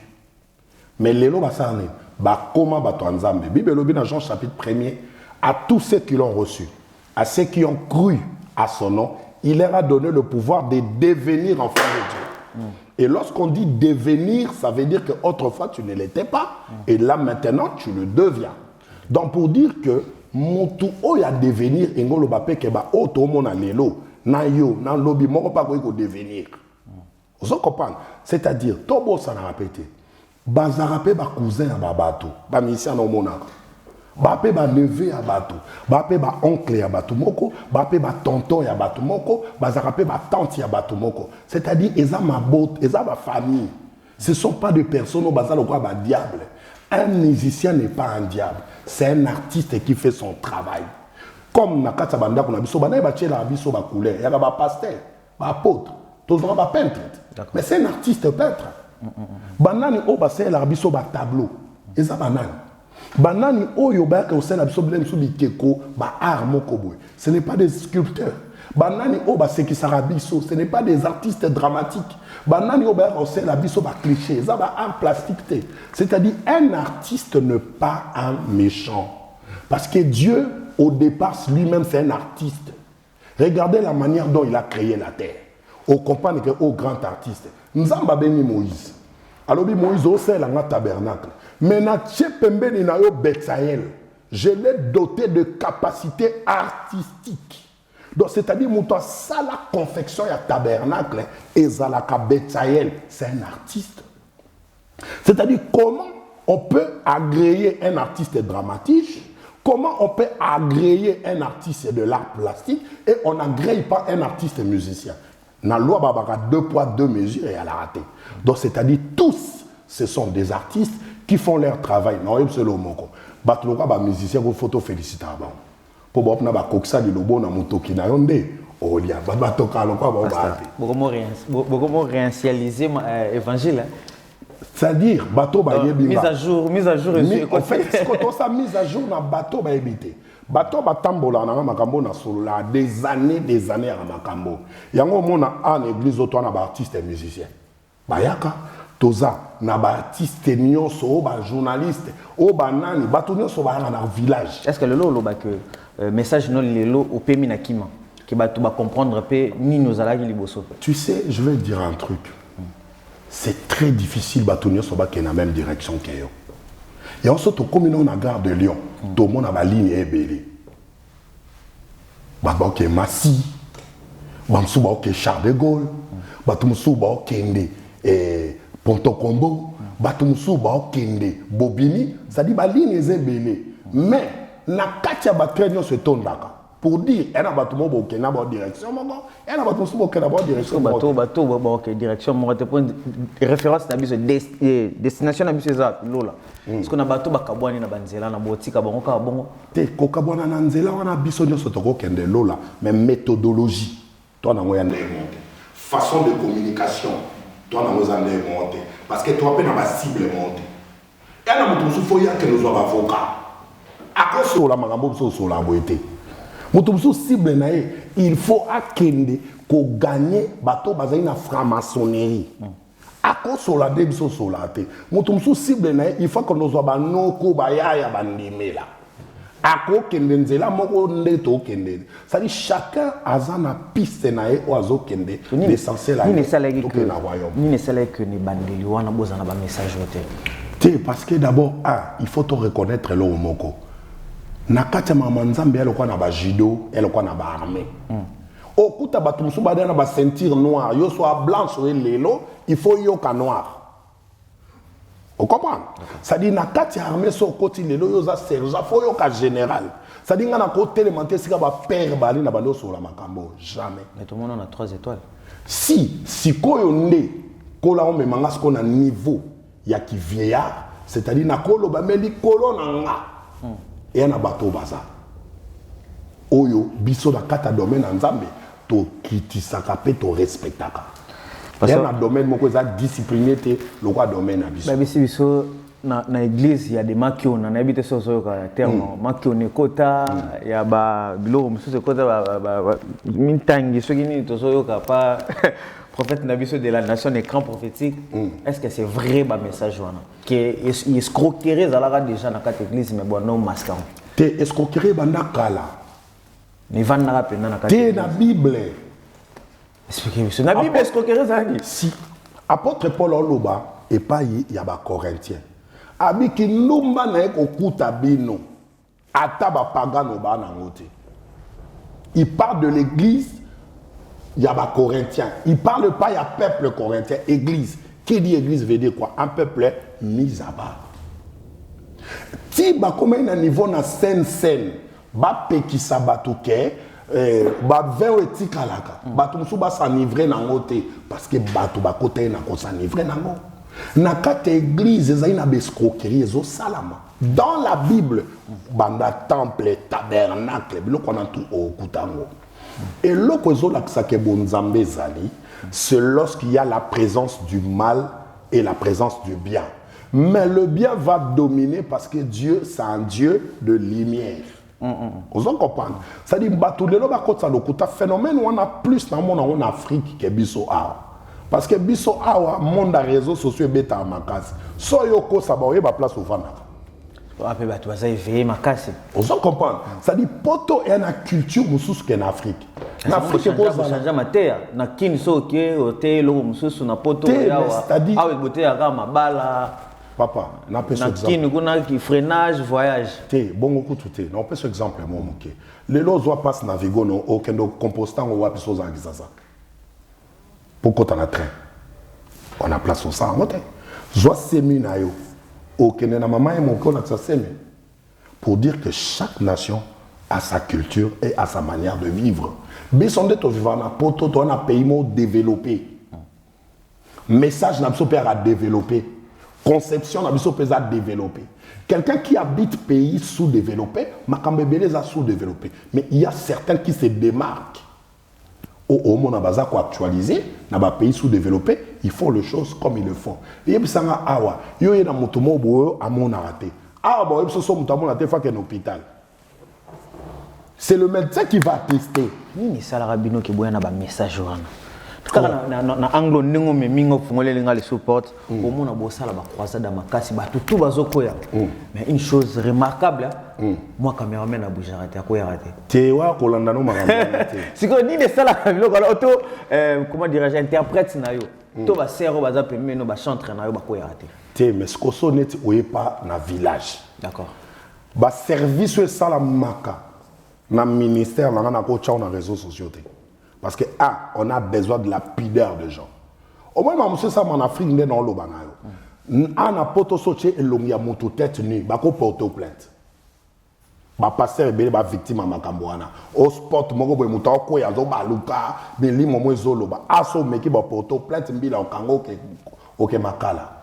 Mais les lois, ça en est. Bah, comment bah, toi, Nzambe. Bible, dans Jean chapitre 1er, à tous ceux qui l'ont reçu, à ceux qui ont cru à son nom, il leur a donné le pouvoir de devenir enfants de Dieu. Et lorsqu'on dit devenir, ça veut dire qu'autrefois, tu ne l'étais pas. Et là, maintenant, tu le deviens. Donc, pour dire que Montou oya devenir engolo bape keba oto mona lelo na yo na lobby moko pa ko devenir. Vous comprenez? C'est-à-dire tobo ça na répéter. Bazarape ba cousin ya babato, ba mission na mona. Bape ba neveu ya bato, bape ba oncle ya bato moko, bape ba tonton ya bato moko, bazarape ba tante ya bato moko. C'est-à-dire eza ma botte, eza ba famille. Ce sont pas des personnes au bazar quoi ba diable. Un musicien n'est pas un diable. C'est un artiste qui fait son travail. Comme Nakata Banda, on a biso bana ba tchela biso ba couleur, il y a ba pasteur, ba apôtre, tous ba peintre. Mais c'est un artiste peintre. Banani o ba c'est la biso ba tableau. Et ça banani. Banani o yo ba que c'est la biso blem sou bikeko ba art moko boy. Ce n'est pas des sculpteurs. Banani o ba c'est qui sarabiso, ce n'est pas des artistes dramatiques. Banani o ba c'est la biso ba cliché, ça ba art plastique. C'est-à-dire un artiste n'est pas un méchant. Parce que Dieu au départ lui-même c'est un artiste. Regardez la manière dont il a créé la terre. On comprend que au grand artiste. Nzamba beni Moïse. Alors Moïse au c'est la tabernacle. Mais na tchepembe ni na yo Betsaël. je l'ai doté de capacités artistiques. Donc, c'est-à-dire, Moutoua, ça, la confection, il y a tabernacle, et Zalaka Betsaël, c'est un artiste. C'est-à-dire, comment on peut agréer un artiste dramatique, comment on peut agréer un artiste de l'art plastique, et on n'agrée pas un artiste musicien. Dans la loi, il y a 2 poids, 2 mesures, et elle a raté. Donc, c'est-à-dire, tous, ce sont des artistes qui font leur travail. Non, c'est le mot. Les musiciens, il faut féliciter. Pour que les coxa de lobo na mutoki na yonde olia babatoka lokwa ba beaucoup réinitialiser évangile. C'est-à-dire bateau ba yebi mise à jour en fait quand ça mise à jour na bateau ba yebité bateau ba tambola na makambo na solo la des années à makambo yango mona en église auto na ba artiste et musicien bayaka toza na ba artiste nyonso ba journaliste o ba nani bato nyonso ba na village. Est-ce que le lo ba que message non lelo au pemi na kima qui va tout comprendre pe ni nos alagi liboso. Tu sais, je vais te dire un truc. C'est très difficile batonio soba qui est dans la même direction que yo. Et ensuite comme on a gare de Lyon, tout le monde a ba ligne est belé. Ba OK Massy, ba msuba OK Charles de Gaulle, ba msuba OK Ndé et Ponto Combo, ba msuba OK Ndé Bobini, ça dit ba ligne est belé. Mais na katia batrenyo se tondaka pour dire elle a battu mon boké na bonne direction mon gars elle a battu son boké na bonne direction bateau OK direction mon te point référence na biso destination na biso za lola parce qu'on a bateau bakabwani na banzela na botika bongo ka bongo te ko kabwana na nzela wana biso nyoso to ko kende lola mais méthodologie toi na ngoya ndé façon de communication toi na ngoza ndé monter parce que toi pe na ba cible monter elle a mutu faut ya que nous avons avocat. À cause de la magambo sur la boîte. Mutumsu cible nae, il faut akende ko gagner bateau bazai na franc-maçonnerie. À cause de la débso sur la tête. Mutumsu cible nae, il faut que nous soyons no ko bayaya bandimela. Ako kende nzela moko ndeto kende. Ça dit chacun a na piste nae oazo kende. L'essentiel ni ne salé que ni bandeli wana bozana ba message wote. Parce que d'abord il faut te reconnaître le moko. Nakati mama nzambe elokwa na ba judo elokwa na ba armée okuta batu musuba na ba ceinture noire yo soit blanche ou lelo il faut yoka noir on comprend ça dit nakati armée so koti lelo yo za sergent faut yoka général ça dit ngana ko télémenté sika ba père bali na bando sur la makambo jamais mais tout le monde a 3 étoiles si koyo nde kola on me manga ce qu'on a niveau ya ki vieillard c'est-à-dire na kolo ba meli kolo na nga et un bateau baza oyo biso na kata domaine nzambe to kritisaka pe to respectaka parce que na domaine moko za discipliné te le quoi domaine na biso ba biso na église il y a des makio na habite so ka terme makio ne kota ya ba bilo mususu kota ba mintangi so gini to so ka pa prophète nabiso de la nation écran prophétique est-ce que c'est vrai ba message wana que escroquerie zalaka déjà na kata église mais bon non masque te escroquerie banda kala mais van na rapena na kata te na bible expliquez-moi na bible escroquerie zalaki si apôtre Paul oloba et pas ya ba corinthiens abiki ndumba na ekokuta bino ata ba pagano ba na ngote il parle de l'église. Il y a des Corinthiens. Il ne parle pas, il y a peuple corinthien, église. Qui dit église veut dire quoi? Un peuple mis à bas. Si vous avez un niveau de scène, vous avez un batouké, vous avez un tikalaka, vous avez s'enivrer dans l'autre parce que vous avez s'enivrer dans l'autre. Dans cette église, il y a des escroqueries, des salama. Dans la Bible, banda temple, tabernacle, on a tout au Kutango. Et c'est lorsqu'il y a la présence du mal et la présence du bien. Mais le bien va dominer parce que Dieu, c'est un Dieu de lumière. Vous comprenez? C'est-à-dire que phénomène on a plus dans le monde en Afrique que Bisso Awa. Parce que Bisso Awa, le monde des réseaux sociaux est en macasse. So yoko sabaye ba place au Vanaka. On s'en comprend. Ça dit poto et une culture mususu qu'en Afrique. En Afrique, on change ma terre. Na kin so ke hotel lo mususu na poto ya wa. Ah oui, boté ya kama bala. Papa, n'a pas ce exemple. Qui freinage, voyage. Bon, tout est. Non, pas ce exemple, mon ok. Les lots doivent pas se naviguer, non, aucun compostant ou à piso ça. Pourquoi t'en as train? On a place au sang, monte. Soit semi na yo. Aucun na maman et mon con a semi. Pour dire que chaque nation a sa culture et a sa manière de vivre. Mais son de vivant na poto, toi na pays développé. Message n'a pas à développer. Conception n'a pas à développer. Quelqu'un qui habite pays sous-développé, Makambébélé a sous-développé. Mais il y a certains qui se démarquent. Au monde a besoin actualiser, dans un pays sous-développé, ils font les choses comme ils le font. Et puis ça a awa, yo y a dans motomo boyo à mon arrêté. Ah bon, ils sont motomo na tefa qu'un hôpital. C'est le médecin qui va tester. Ni ça la rabino qui boya na ba message wana. Na anglo ningo me mingo fungole linga le support au monde a bossa la ba croisade à makasi ba tout bazokoya. Mais une chose remarquable, moi caméraman a bougé arrêté à quoi arrêté. Tewa kolanda no makambo. Si ko ni de ça la rabino auto comment dirais-je interprète na yo. To ba sero ba za pemé no ba chantre na yo ba quoi arrêté. Té mais ce qu'on sonnet oye pas na village. D'accord. Ba service ça la maka. Na ministère na ko tcha na réseaux sociaux. Parce que, on a besoin de la pudeur des gens. Au moins, monsieur, ça, en Afrique, on est dans le banayo. On a poto soché et l'on y a moto tête nue. Bako porte plainte. Ba passer et ba victime à Makambouana. Au sport, moko boy muta ko ya zo ba luka, be li momo zolo ba. Aso meki ba porte plainte mbila en Congo ke makala.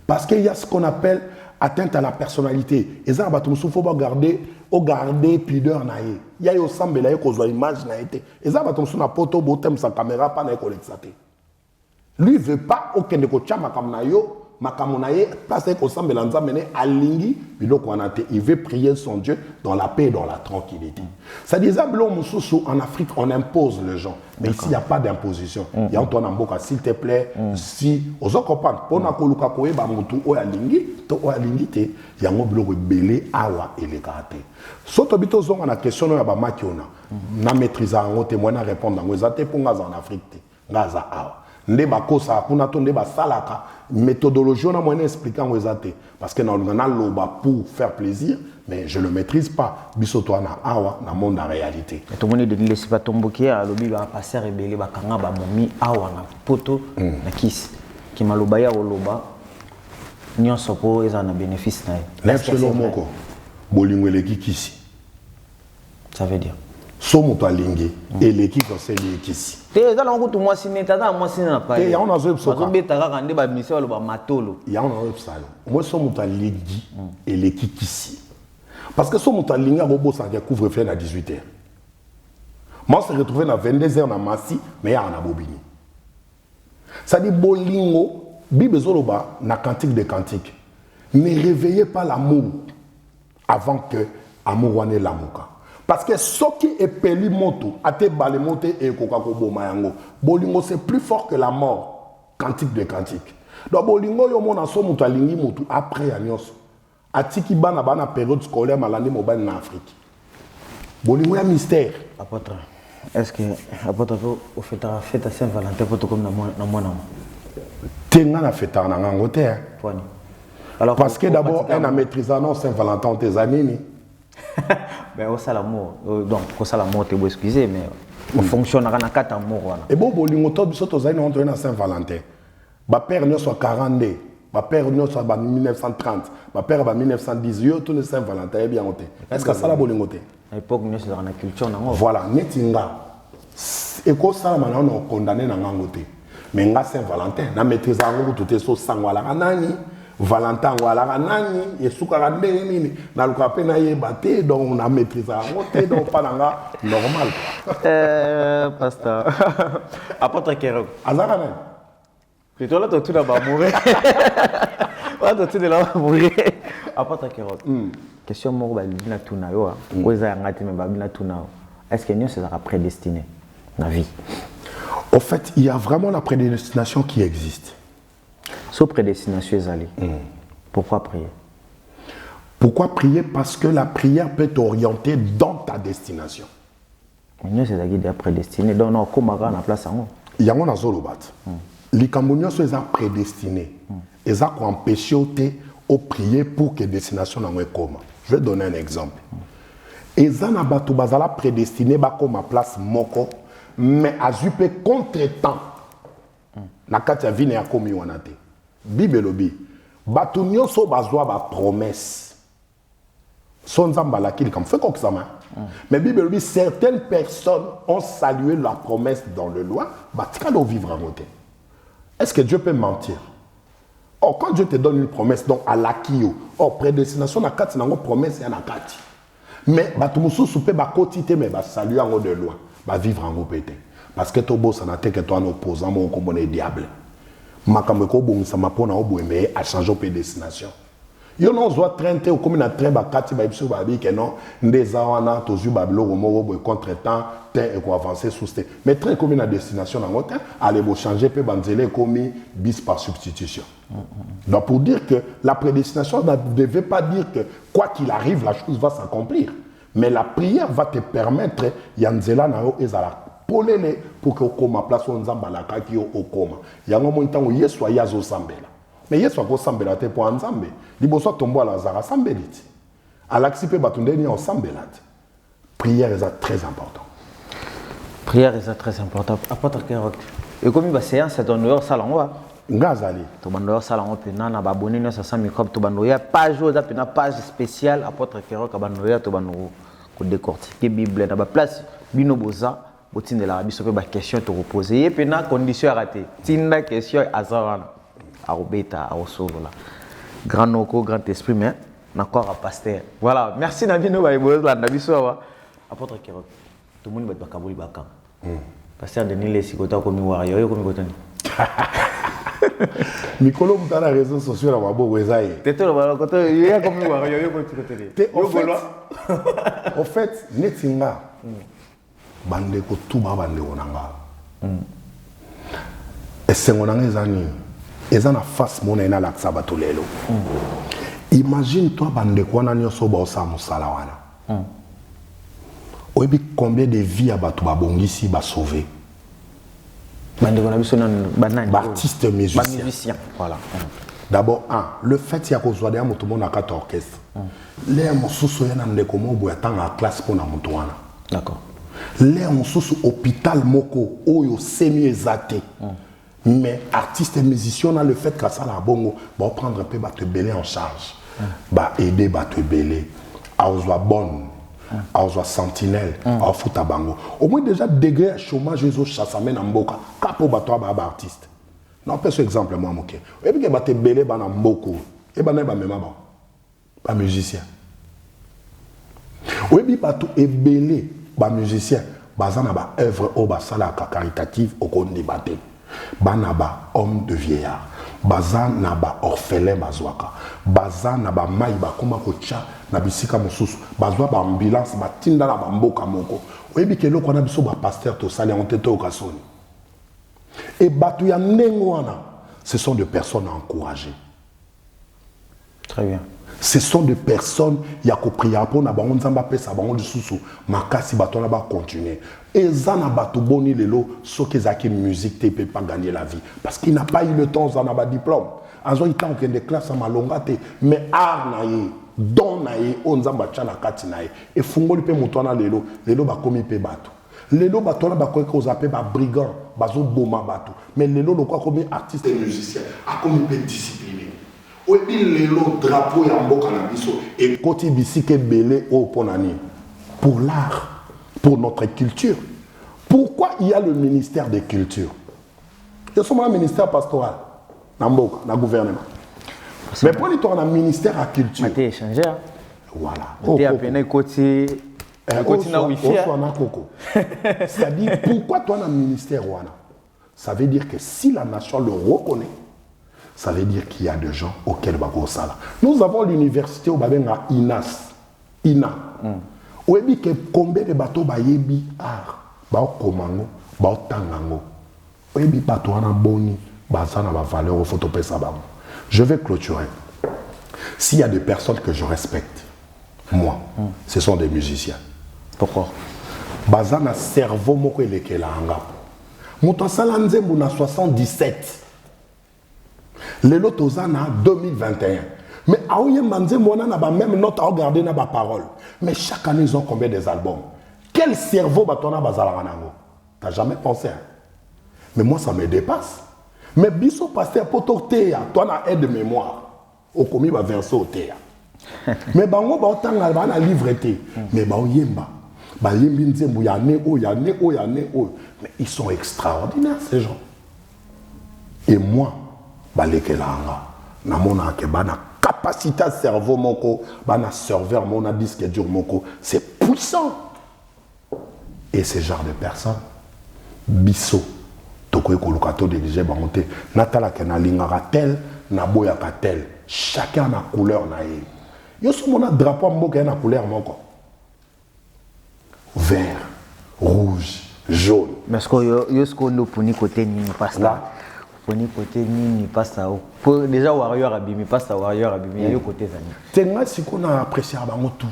Parce qu'il y a ce qu'on appelle atteinte à la personnalité. Et ça, il faut garder pudeur. Il y a aussi une image. Et ça, il faut garder sa caméra, pas de collecter. Lui, il ne veut pas aucun de coach, il veut prier son Dieu dans la paix et dans la tranquillité. Ça dit, en Afrique, on impose les gens. Mais ici, il n'y a pas d'imposition. Il y a Antoine Mboka, s'il te plaît, si, on se comprend, pour nous, il y a un bloc belé, awa et les karaté. Sauf que on a question de la maquiona. Na maîtrise en témoin à répondre dans les athées pour nous en Afrique. Gaza awa. Ndeba kosa kuna to ndeba salaka méthodologie on a moyen expliquer aux athées parce que dans le loba pour faire plaisir mais je le maîtrise pas bisoto na awa na monde en réalité tout le monde de laisser pas tomber à lobi ba passer rebelle ba kanga ba momi awa na poto na kisi ki maloba ya oloba nyonso ko eza na bénéfice na selon moko bolingo eleki kisi ça veut dire somo to alingi eleki ko seli kisi te za longo to moi sineta za moi sinena pa te ya on a zo psoka zo betaka kande ba mission lo ba matolo ya on a psalo moi somo to alingi eleki kisi parce que somo to alingi go bossa ya couvre-feu à 18h moi se retrouver à 22h na Massi mais ya na Bobini ça dit bolingo bible zoloba na cantique des cantiques ne réveillez pas l'amour avant que amour wane l'amour. Parce que ce qui est peli moto, ate bale moto et kokako bomayango. Bolingo c'est plus fort que la mort. Cantique de cantique. Donc bolingo yo mona so mutu alingi mutu après anyos. Atiki bana période scolaire malandi mobile en Afrique. Bolingo ya mystère. Apôtre, est-ce que apôtre au fait à Saint-Valentin pour comme na mona. Tenga na fêta na ngote. Alors parce que d'abord elle a maîtrisé non Saint-Valentin tes années. Ben au salamour donc au salamour te excusez mais on fonctionne na kata amour wana et bon bolingo to biso to zaina on na Saint-Valentin ba père ne soit 42 ba père ne soit ba 1930 ba père ba 1910 yo to Saint-Valentin et bien oté est-ce que ça la bolingo té à l'époque nous c'est dans la culture nango voilà netinga et ko ça mana on condamné na ngoté mais nga Saint-Valentin na maîtrise ngo tout est so sangwala nani Valentin wala nani yesuka ndenge nini na lukape na yebate donc on a maîtrisé ngoté donc pas nga normal pasteur apôtre Kero azaka nani plutôt là tout là va mourir on tout là va mourir apôtre Kero question moko ba bina tuna yo ko za ngati me ba bina tuna est-ce que nous c'est prédestiné la vie au fait il y a vraiment la prédestination qui existe. Sous prédestination allée. Pourquoi prier? Pourquoi prier? Parce que la prière peut t'orienter dans ta destination. Nous c'est déjà prédestiné. Donc non, comment on a place en haut. Il y a un azolobat. Les Camerounais sont prédestinés. et ça qu'on empêche au prier pour que destination n'en comme. Je vais donner un exemple. Et ça n'a pas tout bazala prédestiné comme à place moko, mais à zupe contre-temps. Na kati ya vine ya komi wana te. Bible lobi. Batu nyonso bazwa ba promesse. Son zambala kili comme fait comme ça. Mais Bible lobi certaines personnes ont salué la promesse dans le loi, batika do vivre en côté. Est-ce que Dieu peut mentir? Or quand Dieu te donne une promesse donc à l'akio, or prédestination na kati nango promesse ya na kati. Mais batu mususu pe ba kotité mais ba saluer en de loi, ba vivre en côté. Parce que tu as un que toi un opposant, mon comme on diable. Makambo ko bongisa mapona obo mais à changer de destination. Yo non doit traiter au comme na train ba kati ba biso ba bi que non ndeza wana tozu ba biloko moko bo contre-temps temps et ko avancer sous sté. Mais train comme na destination na ngota aller bo changer pe banzele comme bis par substitution. Donc pour dire que la prédestination ne devait pas dire que quoi qu'il arrive la chose va s'accomplir. Mais la prière va te permettre yanzela na yo ezala polele pour que okoma place on nzamba ki okoma yango mo ntango yesu ayazo sambela mais yesu ako sambela te pour nzambe liboso tombo ala zara sambeliti alaxi pe batundeni en sambelati prière est très important. Prière est très important. Apôtre Kerok et comme ba séance dans nos salon ngazali to bando salon pena na ba bonino sa 100 microbes to bando ya page oza pena page spéciale apôtre Kerok bando ya to bando ko décortiquer bible na ba place bino boza botine la biso pe ba question te reposer et puis na condition raté tinda question azarana a obeta a osolola grand noko grand esprit mais encore à pasteur voilà merci na bino ba ibola na biso wa apôtre Kerok tout le monde ba kabuli ba kam pasteur Denis Lesi kota ko mi wa yo ko mi kotani mikolo mutana réseaux sociaux la wabo wezaye teto la kota yo ko mi wa yo ko kotani en fait netinga bande ko tuba bande onanga esengo nanga ezani ezana face mona ina laksa bato lelo imagine toi bande ko na nyoso ba osa musala wana oyebi combien de vies à bato babongisi ba sauver bande ko na biso nan banani artiste musicien voilà d'abord le fait ya ko zoade ya moto mona kata orchestre les mosusu yana ndeko mobo ya tanga classe pona moto wana d'accord les mosusu hôpital moko oyo semi ezate mais artiste et musicien a le fait que ça la bongo va prendre un peu va te belé en charge va aider va te belé à ozoa bonne à ozoa sentinelle à futa bango au moins déjà degré chômage les autres chasse amène en boka capo ba toi ba artiste non pas ce exemple moi moké et puis que va te belé ba na mboko et ba na ba même ba musicien oui puis pas tout est belé ba musicien bazana ba œuvre au ba sala caritative au qu'on débattait banaba homme de vieillard bazana ba orphelin bazwaka bazana ba mai ba koma kocha na bisika mosusu bazwa ba ambulance ba tinda na ba mboka moko oyebi ke loko na biso ba pasteur to sale on teto okasoni et batu ya ndengo wana ce sont des personnes à encourager. Très bien. Ce sont des personnes qui ont prié pour na bango nzamba pesa bango lisusu makasi bato na ba continuer. Et ça na bato boni lelo so que zaki musique te peut pas gagner la vie parce qu'il n'a pas eu le temps ça na ba diplôme. Azo itan que des classes à malonga te mais art na ye don na ye onzamba tchala kati na ye et fungoli pe mutwana lelo ba komi pe bato. Lelo bato na ba ko ko zape ba brigand bazo boma bato mais lelo lo ko komi artiste et musicien a komi pe discipliné. Oyebi lelo drapeau ya mboka na biso et koti bisike belé au ponani pour l'art, pour notre culture. Pourquoi il y a le ministère des cultures? Il y a un ministère pastoral na mboka na gouvernement. Mais pour les tourner un ministère à culture. Mais échangé. Voilà. Tu as peine côté na wifi. C'est-à-dire pourquoi toi un ministère wana? Ça veut dire que si la nation le reconnaît, ça veut dire qu'il y a des gens auxquels on va. Nous avons l'université au Babenga INA. Oyebi que combien de bateaux bayebi art, ba komango, ba tangango. Oyebi bateau na boni, bazana ba valeur au photopesa ba. Je vais clôturer. S'il y a des personnes que je respecte, moi, ce sont des musiciens. Pourquoi? Bazana cerveau moko elekela anga. Mutasala nzembo na 77. Les lots en 2021. Mais Aouye Manze Mona n'a pas même note à regarder n'a pas parole. Mais chaque année, ils ont combien des albums? Quel cerveau batona bazalango? T'as jamais pensé? Hein? Mais moi, ça me dépasse. Mais biso pasteur poto teya, toi na aide de mémoire. Au commis va verser au teya. Mais bango ba otanga ba na livre té. Mais ba oyemba. Ba yembi nzembo ya ne o ya ne o ya ne o. Mais ils sont extraordinaires ces gens. Et moi, ba lekelanga na mona ke ba na capacité cerveau moko, ba na serveur mon na disque dur moko, c'est puissant. Et ce genre de personnes biso tokoy kolukato dirigé bangote natala kena lingaka tel na boyaka tel chacun na couleur na ye yo somona drapeau mboka na couleur moko vert rouge jaune mais ce que yo ce qu'on nous puni côté ni passe là puni côté ni passe là déjà warrior abimi passe à warrior abimi yo côté zani tenga siko na apprécier bango tout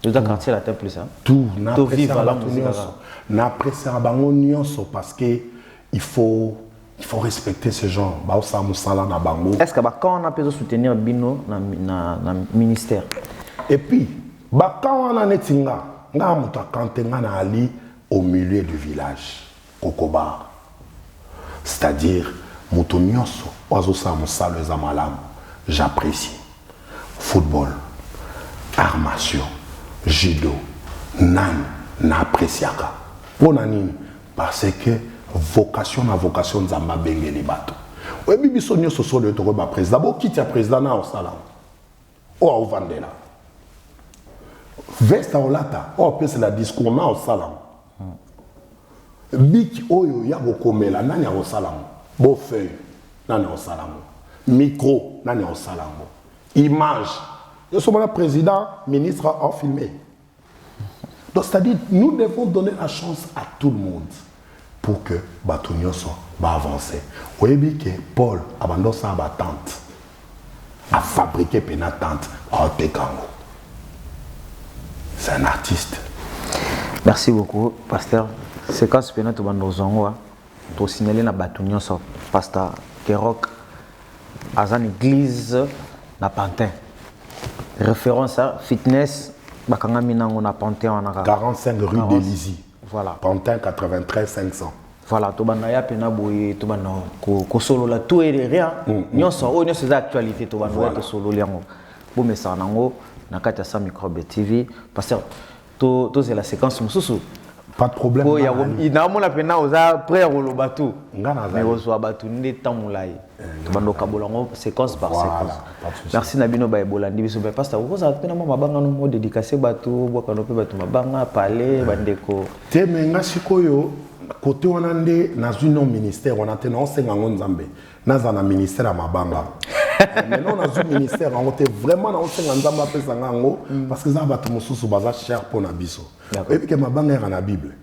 tu dois quartier la tête plus hein tout na apprécier bango na apprécier bango nyonso parce que il faut respecter ce genre. Est-ce que quand on a besoin de soutenir Bino dans le ministère? Et puis, quand on a netinga, on a ali au milieu du village, Kokobar. C'est-à-dire, Moutonioso, j'apprécie. Football, armation, judo, nan, n'apprécie pas. Parce que vocation na vocation nzamba bengeli bato we bibi sonyo soso le toko ba président bo kiti ya président na osala o vandela vesta olata o pese la discours na osala biki oyo ya bokomela nani ya osala bo feuille nani osala micro nani osala image yo somona président ministre a filmé donc c'est-à-dire nous devons donner la chance à tout le monde pour que Batunyoso va avancer. Vous voyez que Paul abandonne sa tente, a fabriqué une tente à Otekango. C'est un artiste. Merci beaucoup, pasteur. C'est quand tu as bandozongo, tu signalé na Batunyoso, pasteur Kerok, à une église na Pantin. Référence à fitness, bakanga minango na Pantin en 45 rue d'Élisée. Voilà. Pantin 93 500. Voilà, tu vas ya pena boye, tu vas ko solo la tout et rien. Nyonso o nyonso za actualité tu vas ko solo liango. Bo mesa nango na kata sa microbe TV parce que to c'est la séquence mususu. Pas de problème. Ko ya ina mona pena oza prêt à lo batu. Ngana za. Mais ozo batu ndi tamulai. Tu vas ndoka bolango séquence par séquence. Merci Nabino ba bolandi biso ba pasteur ko za pena mabanga no mo dédicacer batu bo kanope batu mabanga parler bandeko. Te menga sikoyo côté on a dans une ministère on a tenu on sengango nzambe dans un ministère à mabanga. Maintenant dans un ministère on était vraiment dans sengango nzamba pesa ngango parce que ça batu mususu baza cher pour na biso. Et puis que mabanga est dans la Bible.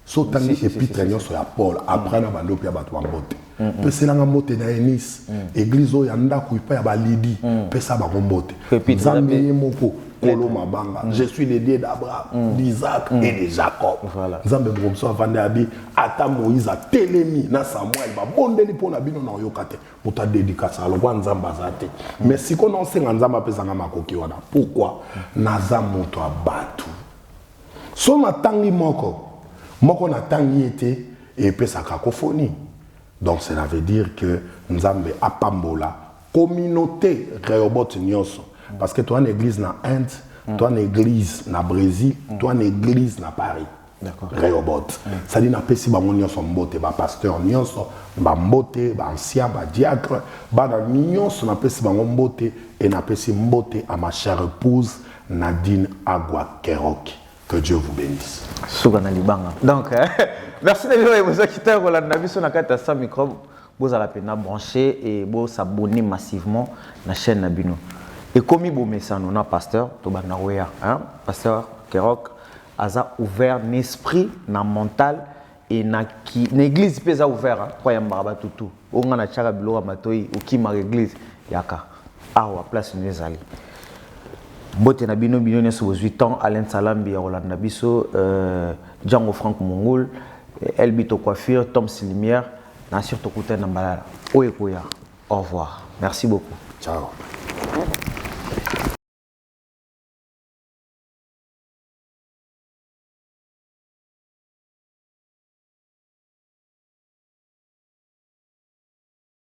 So tangi épître nyonso ya Paul après na bando pia batu mbote. Pesa nga mbote na Enis église o ya ndako ipa ya ba Lidi pesa ba mbote. Nzambe yemoko Kolo Mabanga. Je suis le Dieu d'Abraham, d'Isaac et de Jacob. Nzambe Bromso avande abi ata Moïse a telemi na Samuel ba bondeli pona bino na yokate. Muta dédicace alo kwa nzamba zate. Mais si ko non senga nzamba pesa nga makoki wana. Pourquoi? Naza moto abatu. So na tangi moko na tangi été et pesa cacophonie. Donc cela veut dire que nzambe apambola communauté Rehoboth nyonso. Parce que toi, une église na Inde, toi, une église na Brésil, toi, une église na Paris. D'accord. Rehoboth. Ça dit, na pesi ba mon nyonso mbote, ba pasteur nyonso, ba mbote, ba ancien, ba diacre, ba na nyonso na pesi ba mbote et na pesi mbote à ma chère épouse Nadine Agua Kerok. Que Dieu vous bénisse. Sougana libanga. Donc, merci de vous quitter pour la navision na kata sa micro. Vous allez peine brancher et vous s'abonner massivement à la chaîne Nabino. Et comme il y a un pasteur, pasteur Kerok, a ouvert l'esprit, le mental et l'église a ouvert. Tout. On a un biloko matoi ou qui m'a l'église yaka. Ah, à place nous allons. Bote na bino bino sur 8 ans, Alain Salambi, Rolanda Bisso, Django Franck Mongol, Elbito Coiffure, Tom Silimière, Nassir Tokouta Nambalala. Oyekoya. au revoir. Merci beaucoup. Ciao.